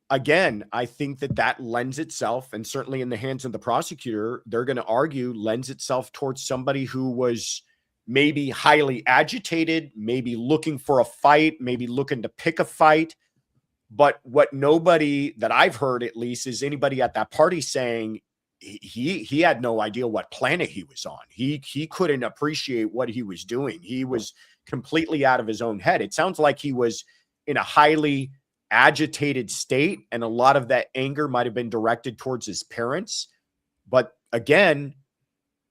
again, I think that lends itself, and certainly in the hands of the prosecutor, they're going to argue lends itself towards somebody who was maybe highly agitated, maybe looking for a fight, maybe looking to pick a fight. But what nobody that I've heard, at least, is anybody at that party saying he had no idea what planet he was on. He couldn't appreciate what he was doing. He was completely out of his own head. It sounds like he was in a highly agitated state, and a lot of that anger might have been directed towards his parents. But again,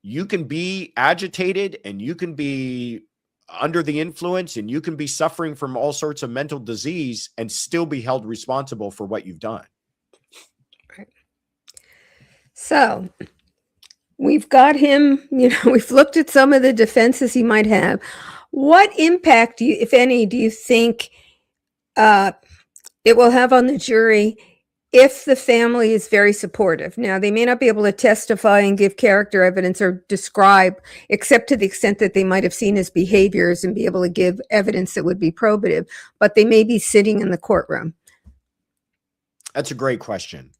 you can be agitated and you can be under the influence and you can be suffering from all sorts of mental disease and still be held responsible for what you've done. Right. So we've got him, we've looked at some of the defenses he might have. What impact, if any, do you think it will have on the jury if the family is very supportive? Now, they may not be able to testify and give character evidence or describe, except to the extent that they might have seen his behaviors and be able to give evidence that would be probative, but they may be sitting in the courtroom. That's a great question.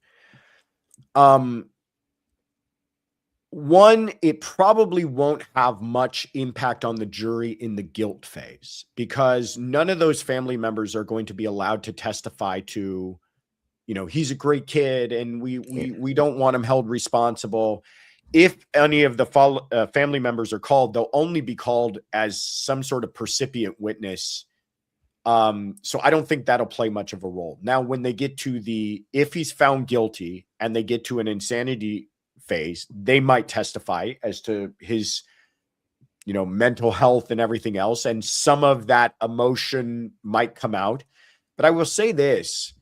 One, it probably won't have much impact on the jury in the guilt phase, because none of those family members are going to be allowed to testify to, he's a great kid and we don't want him held responsible. If any of the family members are called, they'll only be called as some sort of percipient witness. So I don't think that'll play much of a role. Now, when they get to if he's found guilty and they get to an insanity phase, they might testify as to his, mental health and everything else. And some of that emotion might come out. But I will say this: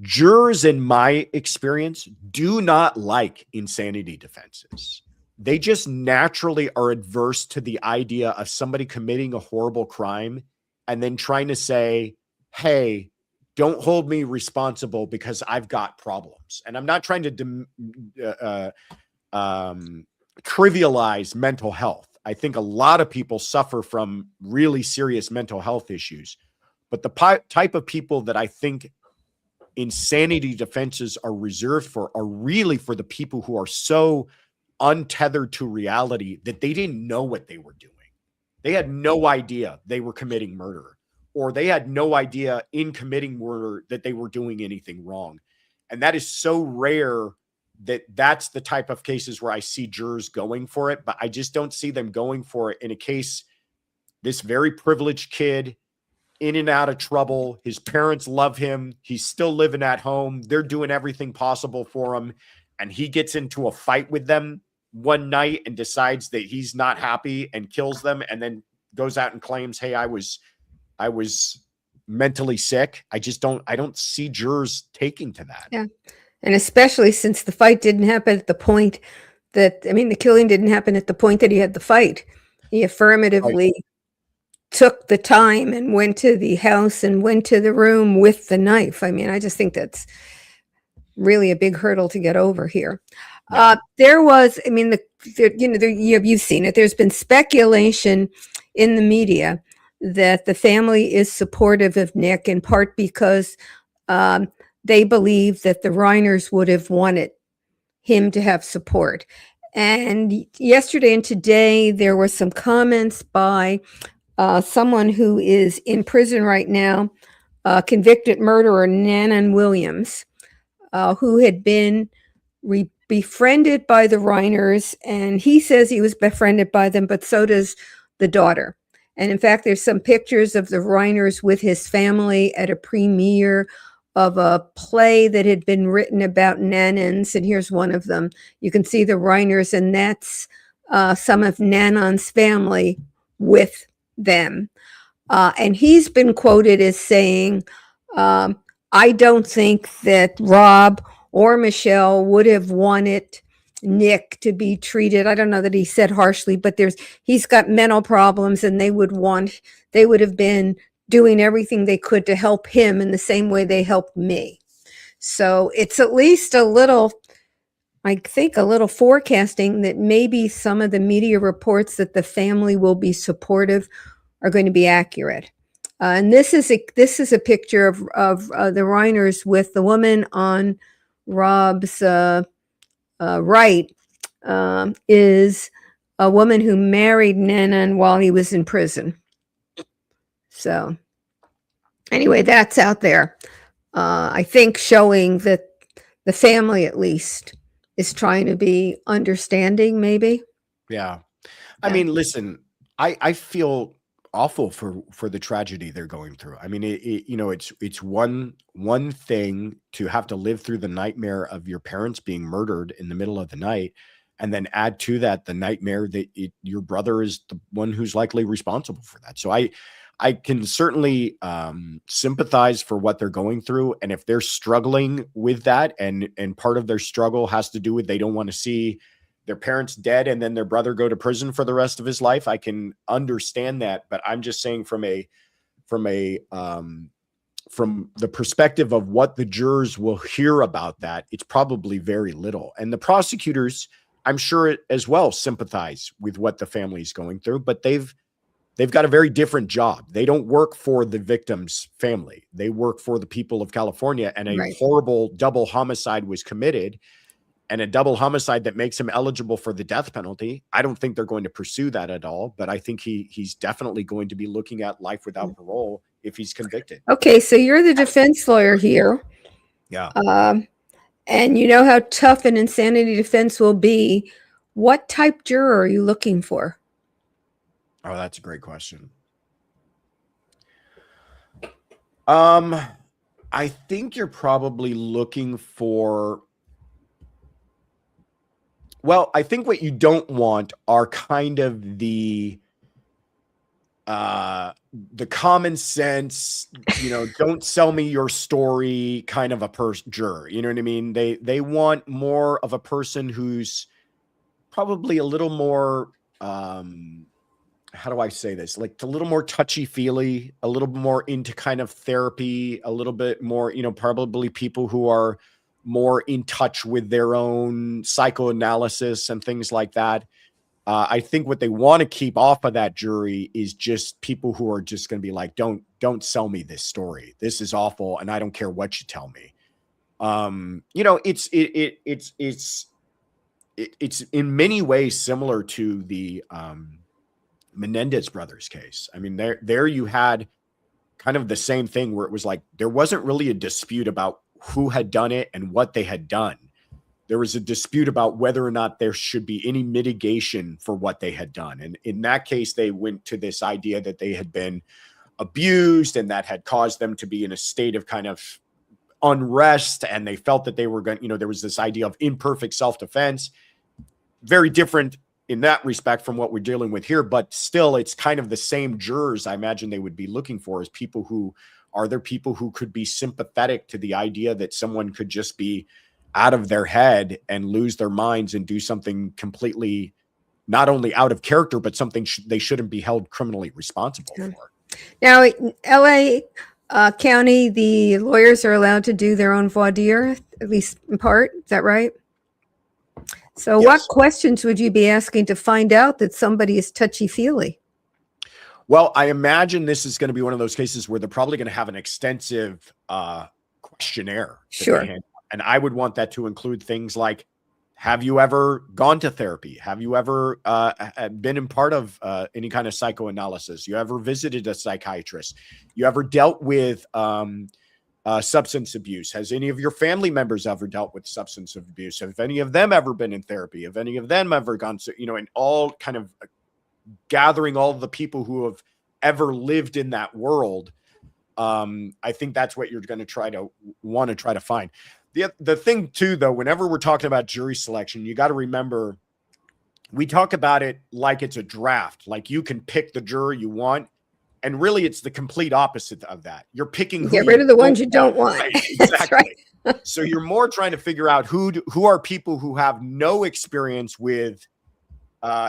jurors, in my experience, do not like insanity defenses. They just naturally are adverse to the idea of somebody committing a horrible crime and then trying to say, hey, don't hold me responsible because I've got problems. And I'm not trying to trivialize mental health. I think a lot of people suffer from really serious mental health issues. But the type of people that I think insanity defenses are reserved for are really for the people who are so untethered to reality that they didn't know what they were doing. They had no idea they were committing murder, or they had no idea in committing murder that they were doing anything wrong. And that is so rare that that's the type of cases where I see jurors going for it, but I just don't see them going for it in a case, this very privileged kid in and out of trouble. His parents love him. He's still living at home. They're doing everything possible for him. And he gets into a fight with them one night and decides that he's not happy and kills them, and then goes out and claims, hey, I was mentally sick. I don't see jurors taking to that. Yeah. And especially since the fight didn't happen at the point the killing didn't happen at the point that he had the fight. He affirmatively took the time and went to the house and went to the room with the knife. I just think that's really a big hurdle to get over here. Yeah. There was, you've seen it. There's been speculation in the media that the family is supportive of Nick, in part because they believe that the Reiners would have wanted him to have support. And yesterday and today, there were some comments by someone who is in prison right now, convicted murderer Nanan Williams, who had been befriended by the Reiners, and he says he was befriended by them, but so does the daughter. And in fact, there's some pictures of the Reiners with his family at a premiere of a play that had been written about Nanans, and here's one of them. You can see the Reiners, and that's some of Nanan's family with them. And he's been quoted as saying, I don't think that Rob or Michele would have wanted Nick to be treated. I don't know that he said harshly, but he's got mental problems, and they would have been doing everything they could to help him in the same way they helped me. So it's at least a little forecasting that maybe some of the media reports that the family will be supportive are going to be accurate. And this is a picture of the Reiners with the woman on Rob's right, is a woman who married Nanan while he was in prison. So anyway, that's out there. I think showing that the family at least is trying to be understanding, maybe. Yeah. I mean, listen, I feel awful for the tragedy they're going through. I mean, it's one thing to have to live through the nightmare of your parents being murdered in the middle of the night, and then add to that the nightmare that your brother is the one who's likely responsible for that. So I can certainly sympathize for what they're going through, and if they're struggling with that, and part of their struggle has to do with they don't want to see their parents dead and then their brother go to prison for the rest of his life, I can understand that. But I'm just saying from the perspective of what the jurors will hear about that, it's probably very little. And the prosecutors, I'm sure as well, sympathize with what the family is going through, but they've got a very different job. They don't work for the victim's family. They work for the people of California, and a horrible double homicide was committed, and a double homicide that makes him eligible for the death penalty. I don't think they're going to pursue that at all, but I think he's definitely going to be looking at life without parole if he's convicted. Okay, so you're the defense lawyer here. Yeah. And you know how tough an insanity defense will be. What type juror are you looking for? Oh, that's a great question. I think you're probably looking for, well, I think what you don't want are kind of the common sense, don't sell me your story kind of a juror. You know what I mean? They want more of a person who's probably a little more, how do I say this? Like a little more touchy-feely, a little more into kind of therapy, a little bit more, probably people who are more in touch with their own psychoanalysis and things like that. I think what they want to keep off of that jury is just people who are just going to be like, don't sell me this story. This is awful, and I don't care what you tell me. It's in many ways similar to the Menendez brothers case. I mean, there you had kind of the same thing where it was like there wasn't really a dispute about who had done it and what they had done. There was a dispute about whether or not there should be any mitigation for what they had done. And in that case, they went to this idea that they had been abused and that had caused them to be in a state of kind of unrest. And they felt that they were going, there was this idea of imperfect self-defense, very different in that respect from what we're dealing with here, but still it's kind of the same jurors I imagine they would be looking for as people who could be sympathetic to the idea that someone could just be out of their head and lose their minds and do something completely not only out of character, but something they shouldn't be held criminally responsible for. Now, in LA County, the lawyers are allowed to do their own voir dire, at least in part. Is that right? So yes. What questions would you be asking to find out that somebody is touchy-feely? Well, I imagine this is going to be one of those cases where they're probably going to have an extensive questionnaire. Sure. And I would want that to include things like, have you ever gone to therapy? Have you ever been in part of any kind of psychoanalysis? You ever visited a psychiatrist? You ever dealt with substance abuse? Has any of your family members ever dealt with substance abuse? Have any of them ever been in therapy? Have any of them ever gone to, and all kind of gathering all the people who have ever lived in that world. I think that's what you're going to want to try to find. The thing too, though, whenever we're talking about jury selection, you got to remember, we talk about it like it's a draft, like you can pick the juror you want. And really it's the complete opposite of that. You're picking, get rid of the ones you don't want. Right, exactly. Right. So you're more trying to figure out who are people who have no experience with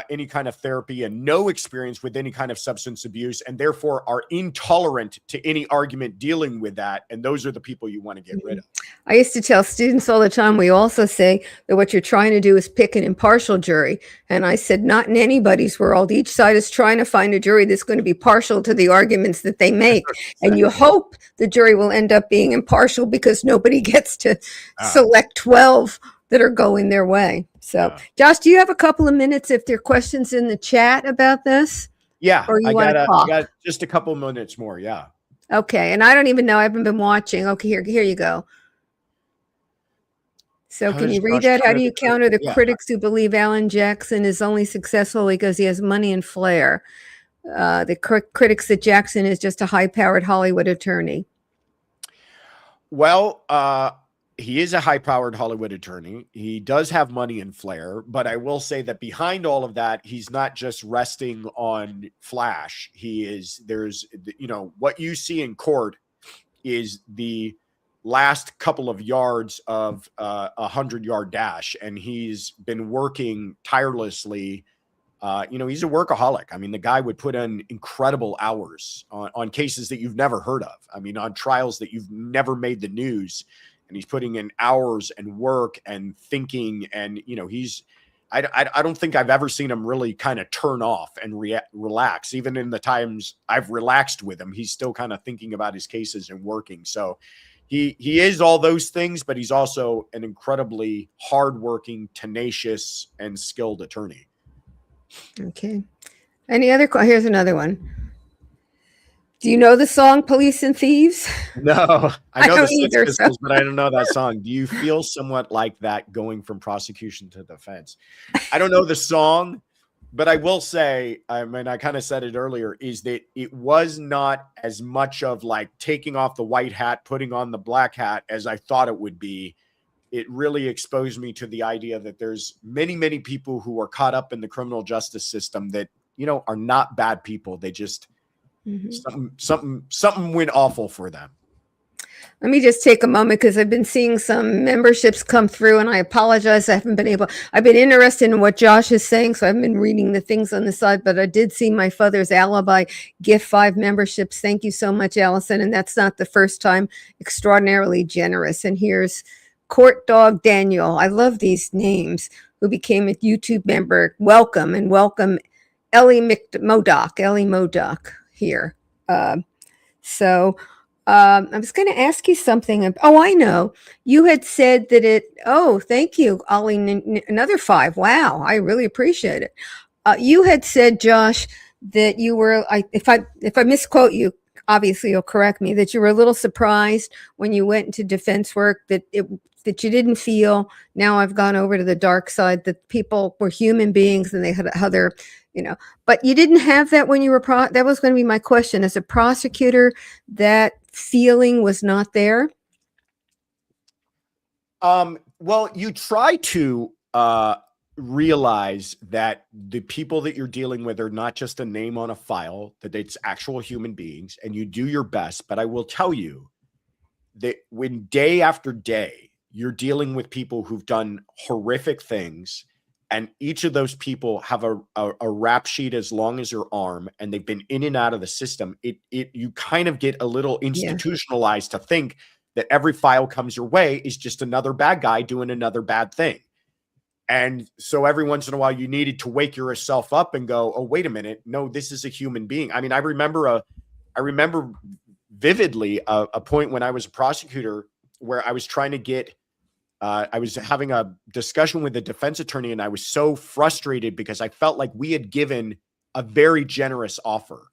any kind of therapy and no experience with any kind of substance abuse, and therefore are intolerant to any argument dealing with that. And those are the people you want to get rid of. I used to tell students all the time, we also say that what you're trying to do is pick an impartial jury. And I said, not in anybody's world. Each side is trying to find a jury that's going to be partial to the arguments that they make. Exactly. And you hope the jury will end up being impartial because nobody gets to select 12 that are going their way. So, Josh, do you have a couple of minutes if there are questions in the chat about this? Yeah, or you I talk? got just a couple minutes more. Yeah. Okay, and I don't even know. I haven't been watching. Okay, here you go. So can you read that? How do you counter the critics who believe Alan Jackson is only successful because he has money and flair? The critics that Jackson is just a high-powered Hollywood attorney. Well, he is a high-powered Hollywood attorney. He does have money and flair, but I will say that behind all of that, he's not just resting on flash. There's what you see in court is the last couple of yards of a 100-yard dash, and he's been working tirelessly. He's a workaholic. I mean, the guy would put in incredible hours on cases that you've never heard of. I mean, on trials that you've never made the news. And he's putting in hours and work and thinking. And, I don't think I've ever seen him really kind of turn off and relax. Even in the times I've relaxed with him, he's still kind of thinking about his cases and working. So he is all those things, but he's also an incredibly hardworking, tenacious, and skilled attorney. Okay. Any other? Here's another one. Do you know the song Police and Thieves? No, I know the Sex Pistols, but I don't know that song. Do you feel somewhat like that going from prosecution to defense? I don't know the song, but I will say, I mean, I kind of said it earlier, is that it was not as much of like taking off the white hat, putting on the black hat as I thought it would be. It really exposed me to the idea that there's many, many people who are caught up in the criminal justice system that, are not bad people. They just, something went awful for them. Let me just take a moment because I've been seeing some memberships come through, and I apologize. I've been interested in what Josh is saying, so I've been reading the things on the side, but I did see my Father's Alibi gift 5 memberships. Thank you so much, Allison. And that's not the first time. Extraordinarily generous. And here's Court Dog Daniel. I love these names, who became a YouTube member. Welcome, and welcome Ellie Modoc here. I was going to ask you something. Oh, I know. You had said that thank you, Ollie, another 5. Wow. I really appreciate it. You had said, Josh, that you were, if I misquote you, obviously you'll correct me, that you were a little surprised when you went into defense work that you didn't feel, now I've gone over to the dark side, that people were human beings and they had other, but you didn't have that when you were, that was going to be my question. As a prosecutor, that feeling was not there? Well, you try to realize that the people that you're dealing with are not just a name on a file, that it's actual human beings, and you do your best. But I will tell you that when day after day, you're dealing with people who've done horrific things, and each of those people have a rap sheet as long as your arm, and they've been in and out of the system, you kind of get a little institutionalized to think that every file comes your way is just another bad guy doing another bad thing. And so every once in a while you needed to wake yourself up and go, oh, wait a minute. No, this is a human being. I mean, I remember vividly a point when I was a prosecutor where I was trying to get, I was having a discussion with a defense attorney, and I was so frustrated because I felt like we had given a very generous offer.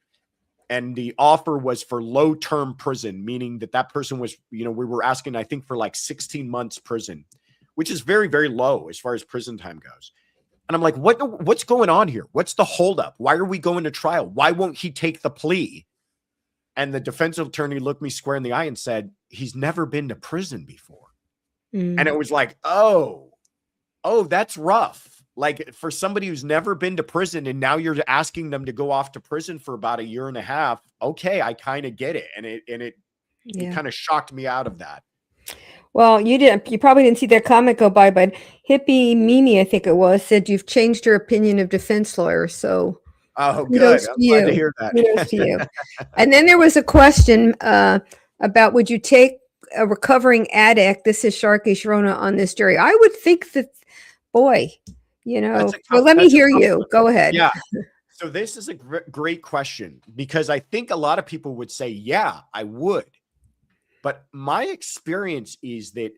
And the offer was for low-term prison, meaning that person was, we were asking, I think, for like 16 months prison, which is very, very low as far as prison time goes. And I'm like, what's going on here? What's the holdup? Why are we going to trial? Why won't he take the plea? And the defense attorney looked me square in the eye and said, he's never been to prison before. And it was like, oh, that's rough. Like, for somebody who's never been to prison and now you're asking them to go off to prison for about 1.5 years. Okay, I kind of get it. And it kind of shocked me out of that. Well, you probably didn't see that comment go by, but Hippie Mimi, I think it was, said you've changed your opinion of defense lawyers. So Oh, good. kudos to I'm glad to you. hear that. Kudos to you. And then there was a question about would you take a recovering addict? This is Sharky Sharona on this jury. I would think that, boy, well, let me hear you. Go ahead. Yeah. So this is a great question, because I think a lot of people would say, yeah, I would. But my experience is that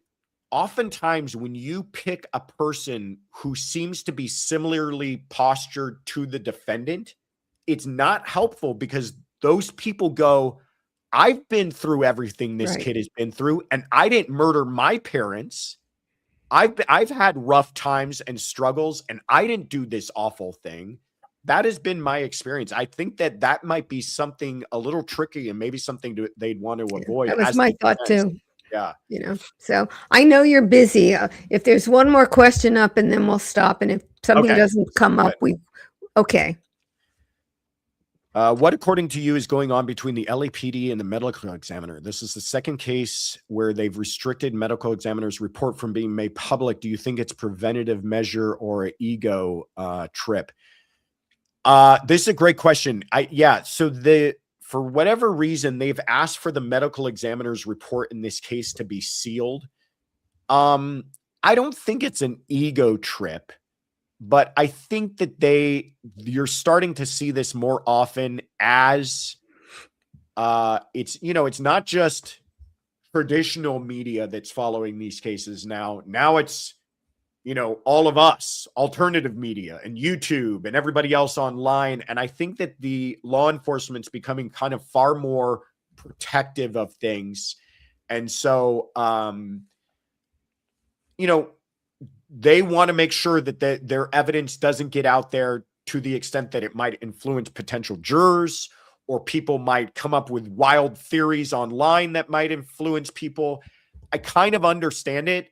oftentimes when you pick a person who seems to be similarly postured to the defendant, it's not helpful, because those people go, I've been through everything this kid has been through, and I didn't murder my parents. I've had rough times and struggles, and I didn't do this awful thing. That has been my experience. I think that might be something a little tricky, and maybe something they'd want to avoid. That was my thought too. Yeah. So I know you're busy. If there's one more question up, and then we'll stop. And if something doesn't come up, okay. What, according to you, is going on between the LAPD and the medical examiner? This is the second case where they've restricted medical examiner's report from being made public. Do you think it's preventative measure or an ego trip? This is a great question. So for whatever reason, they've asked for the medical examiner's report in this case to be sealed. I don't think it's an ego trip, but I think that you're starting to see this more often as it's not just traditional media that's following these cases now. Now it's, all of us, alternative media and YouTube and everybody else online. And I think that the law enforcement's becoming kind of far more protective of things. And so, they want to make sure that their evidence doesn't get out there to the extent that it might influence potential jurors, or people might come up with wild theories online that might influence people. I kind of understand it.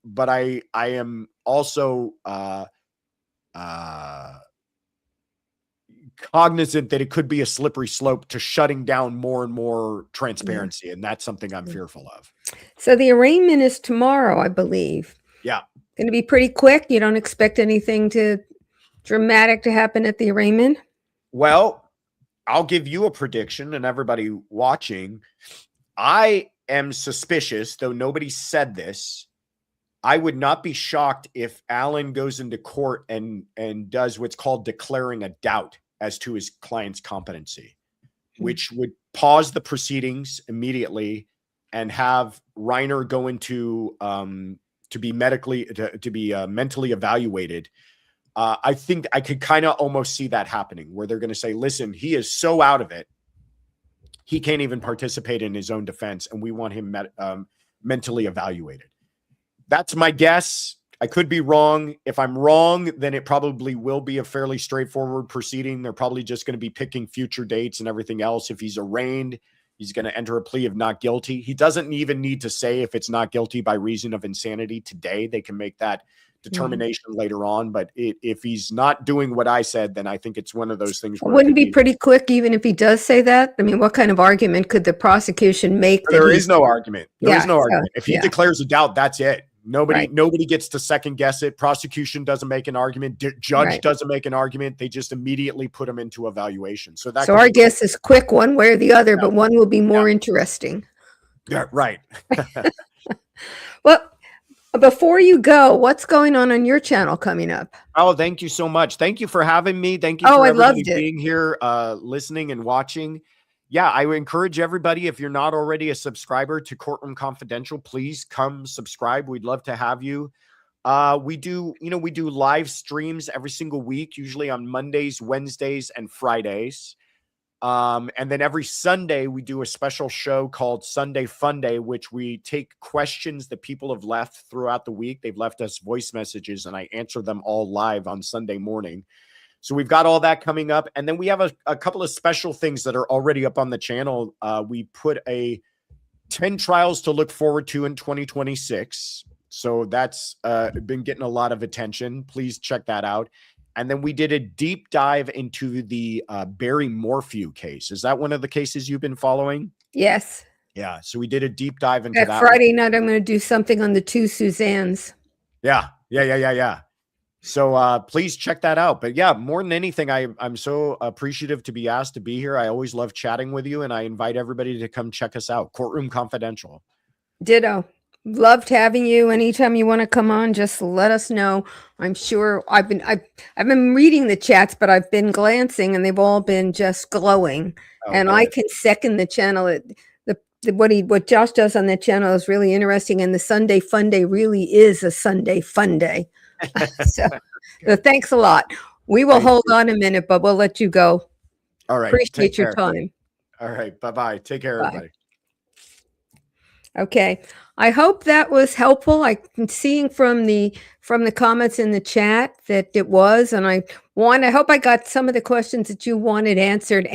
But I am also cognizant that it could be a slippery slope to shutting down more and more transparency. And that's something I'm fearful of. So the arraignment is tomorrow, I believe. Yeah. Going to be pretty quick. You don't expect anything dramatic to happen at the arraignment? Well, I'll give you a prediction, and everybody watching. I am suspicious, though nobody said this. I would not be shocked if Alan goes into court and does what's called declaring a doubt as to his client's competency, which would pause the proceedings immediately and have Reiner go into to be mentally evaluated. I think I could kind of almost see that happening, where they're going to say, listen, he is so out of it, he can't even participate in his own defense, and we want him mentally evaluated. That's my guess. I could be wrong. If I'm wrong, then it probably will be a fairly straightforward proceeding. They're probably just going to be picking future dates and everything else. If he's arraigned, he's going to enter a plea of not guilty. He doesn't even need to say if it's not guilty by reason of insanity today. They can make that determination later on. But if he's not doing what I said, then I think it's one of those things. Wouldn't it be pretty quick, even if he does say that? I mean, what kind of argument could the prosecution make? There is no argument. There is no argument. If he yeah. declares a doubt, that's it. Nobody gets to second guess it. Prosecution doesn't make an argument. Judge doesn't make an argument. They just immediately put him into evaluation. So our guess is quick one way or the other, but one will be more interesting. Yeah, right. Well, before you go, what's going on your channel coming up? Oh, thank you so much. Thank you for having me. Thank you for everybody being here, listening and watching. Yeah, I would encourage everybody, if you're not already a subscriber to Courtroom Confidential, please come subscribe. We'd love to have you. We do live streams every single week, usually on Mondays, Wednesdays, and Fridays. And then every Sunday, we do a special show called Sunday Fun Day, which we take questions that people have left throughout the week. They've left us voice messages, and I answer them all live on Sunday morning. So we've got all that coming up. And then we have a couple of special things that are already up on the channel. We put 10 trials to look forward to in 2026. So that's been getting a lot of attention. Please check that out. And then we did a deep dive into the Barry Morphew case. Is that one of the cases you've been following? Yes. Yeah. So we did a deep dive into That that Friday night, I'm going to do something on the two Suzannes. Yeah. So please check that out. But yeah, more than anything, I'm so appreciative to be asked to be here. I always love chatting with you, and I invite everybody to come check us out. Courtroom Confidential. Ditto. Loved having you. Anytime you want to come on, just let us know. I'm sure I've been reading the chats, but I've been glancing, and they've all been just glowing. Oh, and good. I can second the channel. What Josh does on that channel is really interesting, and the Sunday Fun Day really is a Sunday Fun Day. so thanks a lot. We will hold on a minute, but we'll let you go. All right. Appreciate your time. All right. Bye-bye. Take care, everybody. Okay. I hope that was helpful. I'm seeing from the comments in the chat that it was, and I hope I got some of the questions that you wanted answered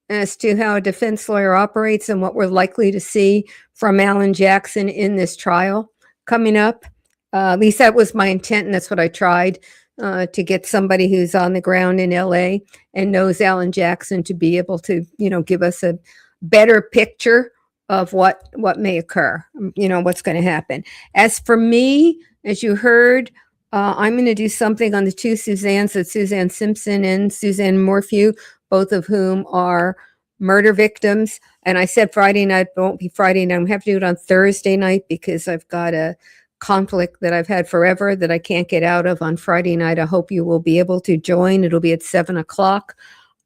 as to how a defense lawyer operates and what we're likely to see from Alan Jackson in this trial coming up. At least that was my intent, and that's what I tried to get somebody who's on the ground in LA and knows Alan Jackson to be able to, give us a better picture of what may occur, what's going to happen. As for me, as you heard, I'm going to do something on the two Suzannes, so Suzanne Simpson and Suzanne Morphew, both of whom are murder victims. And I said Friday night, but it won't be Friday night. I'm going to have to do it on Thursday night because I've got a conflict that I've had forever that I can't get out of on Friday night. I hope you will be able to join. It'll be at 7:00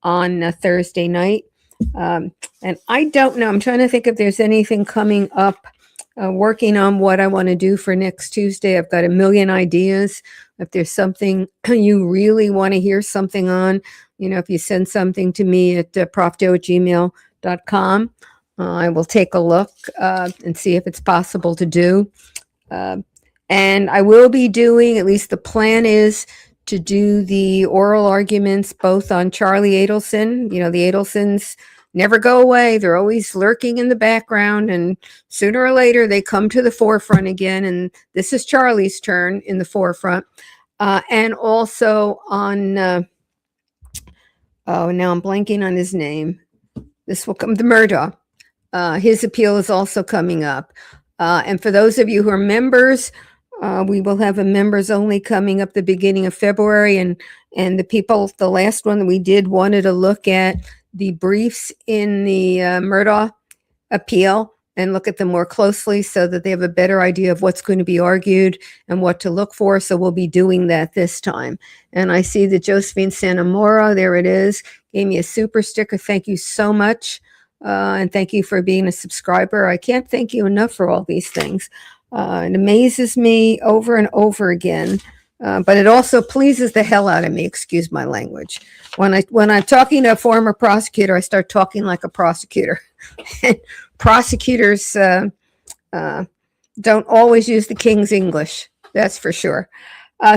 on Thursday night. And I don't know. I'm trying to think if there's anything coming up, working on what I want to do for next Tuesday. I've got a million ideas. If there's something you really want to hear something on, if you send something to me at profjo@gmail.com, I will take a look and see if it's possible to do. And I will be doing, at least the plan is, to do the oral arguments both on Charlie Adelson. The Adelsons never go away. They're always lurking in the background, and sooner or later they come to the forefront again. And this is Charlie's turn in the forefront. And also on, now I'm blanking on his name. This will come, the Murdaugh. His appeal is also coming up. And for those of you who are members, we will have a members only coming up the beginning of February. And the last one that we did wanted to look at the briefs in the Murdaugh appeal and look at them more closely so that they have a better idea of what's going to be argued and what to look for. So we'll be doing that this time. And I see that Josephine Santamora, there it is, gave me a super sticker. Thank you so much. And thank you for being a subscriber. I can't thank you enough for all these things. It amazes me over and over again, but it also pleases the hell out of me. Excuse my language. When I'm talking to a former prosecutor, I start talking like a prosecutor. Prosecutors don't always use the King's English. That's for sure.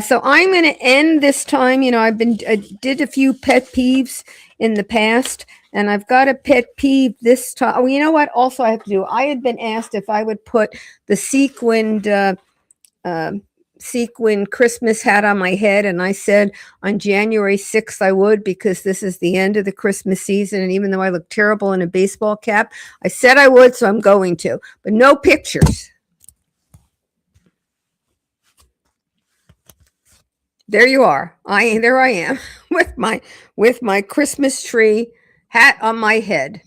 So I'm going to end this time. I did a few pet peeves in the past, and I've got a pet peeve this time. Oh, you know what? Also, I have to do. I had been asked if I would put the sequined Christmas hat on my head, and I said on January 6th I would, because this is the end of the Christmas season, and even though I look terrible in a baseball cap, I said I would, so I'm going to. But no pictures. There you are. There I am with my Christmas tree hat on my head.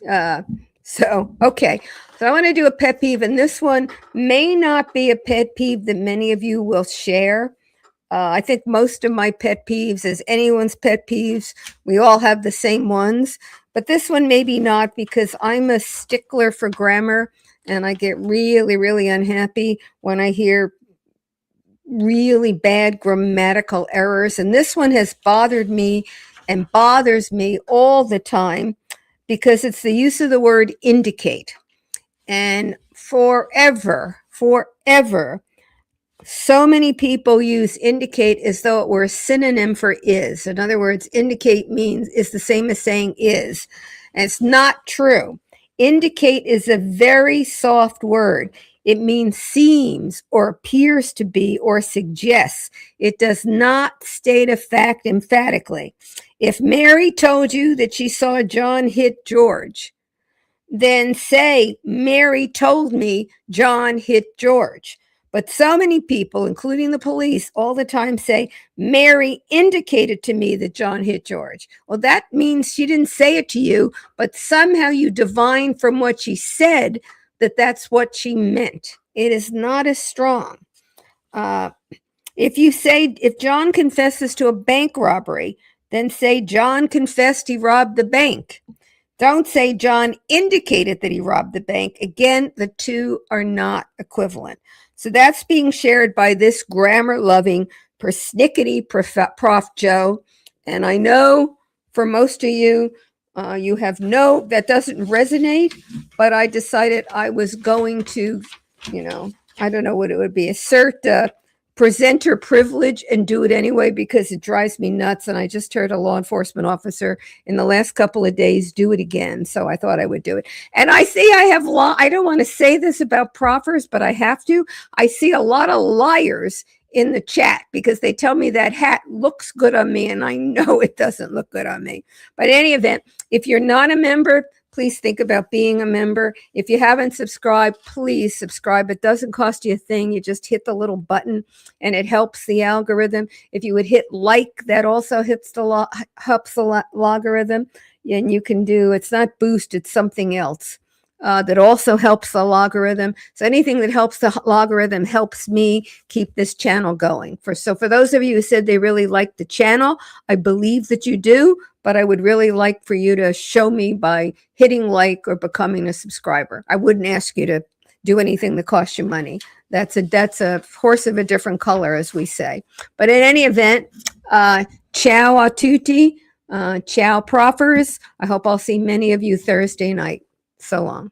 Okay. So I want to do a pet peeve, and this one may not be a pet peeve that many of you will share. I think most of my pet peeves is anyone's pet peeves. We all have the same ones, but this one maybe not, because I'm a stickler for grammar, and I get really, really unhappy when I hear really bad grammatical errors. And this one has bothered me and bothers me all the time, because it's the use of the word indicate. And forever, so many people use indicate as though it were a synonym for is. In other words, indicate is the same as saying is. And it's not true. Indicate is a very soft word. It means seems or appears to be or suggests. It does not state a fact emphatically. If Mary told you that she saw John hit George, then say, Mary told me John hit George. But so many people, including the police, all the time say, Mary indicated to me that John hit George. Well, that means she didn't say it to you, but somehow you divine from what she said that that's what she meant. It is not as strong. If John confesses to a bank robbery, then say John confessed he robbed the bank. Don't say John indicated that he robbed the bank. Again, the two are not equivalent. So that's being shared by this grammar-loving, persnickety Prof Jo. And I know for most of you, you have that doesn't resonate, but I decided I was going to, I don't know what it would be, assert presenter privilege and do it anyway because it drives me nuts. And I just heard a law enforcement officer in the last couple of days do it again. So I thought I would do it. And I see I don't want to say this about proffers, but I have to. I see a lot of liars in the chat because they tell me that hat looks good on me and I know it doesn't look good on me. But in any event, if you're not a member, please think about being a member. If you haven't subscribed, please subscribe. It doesn't cost you a thing. You just hit the little button and it helps the algorithm. If you would hit like, that also helps the logarithm. And you can it's not boost, it's something else. That also helps the logarithm. So anything that helps the logarithm helps me keep this channel going. For those of you who said they really like the channel, I believe that you do, but I would really like for you to show me by hitting like or becoming a subscriber. I wouldn't ask you to do anything that costs you money. That's a horse of a different color, as we say. But in any event, ciao a tutti, ciao proffers. I hope I'll see many of you Thursday night. So long.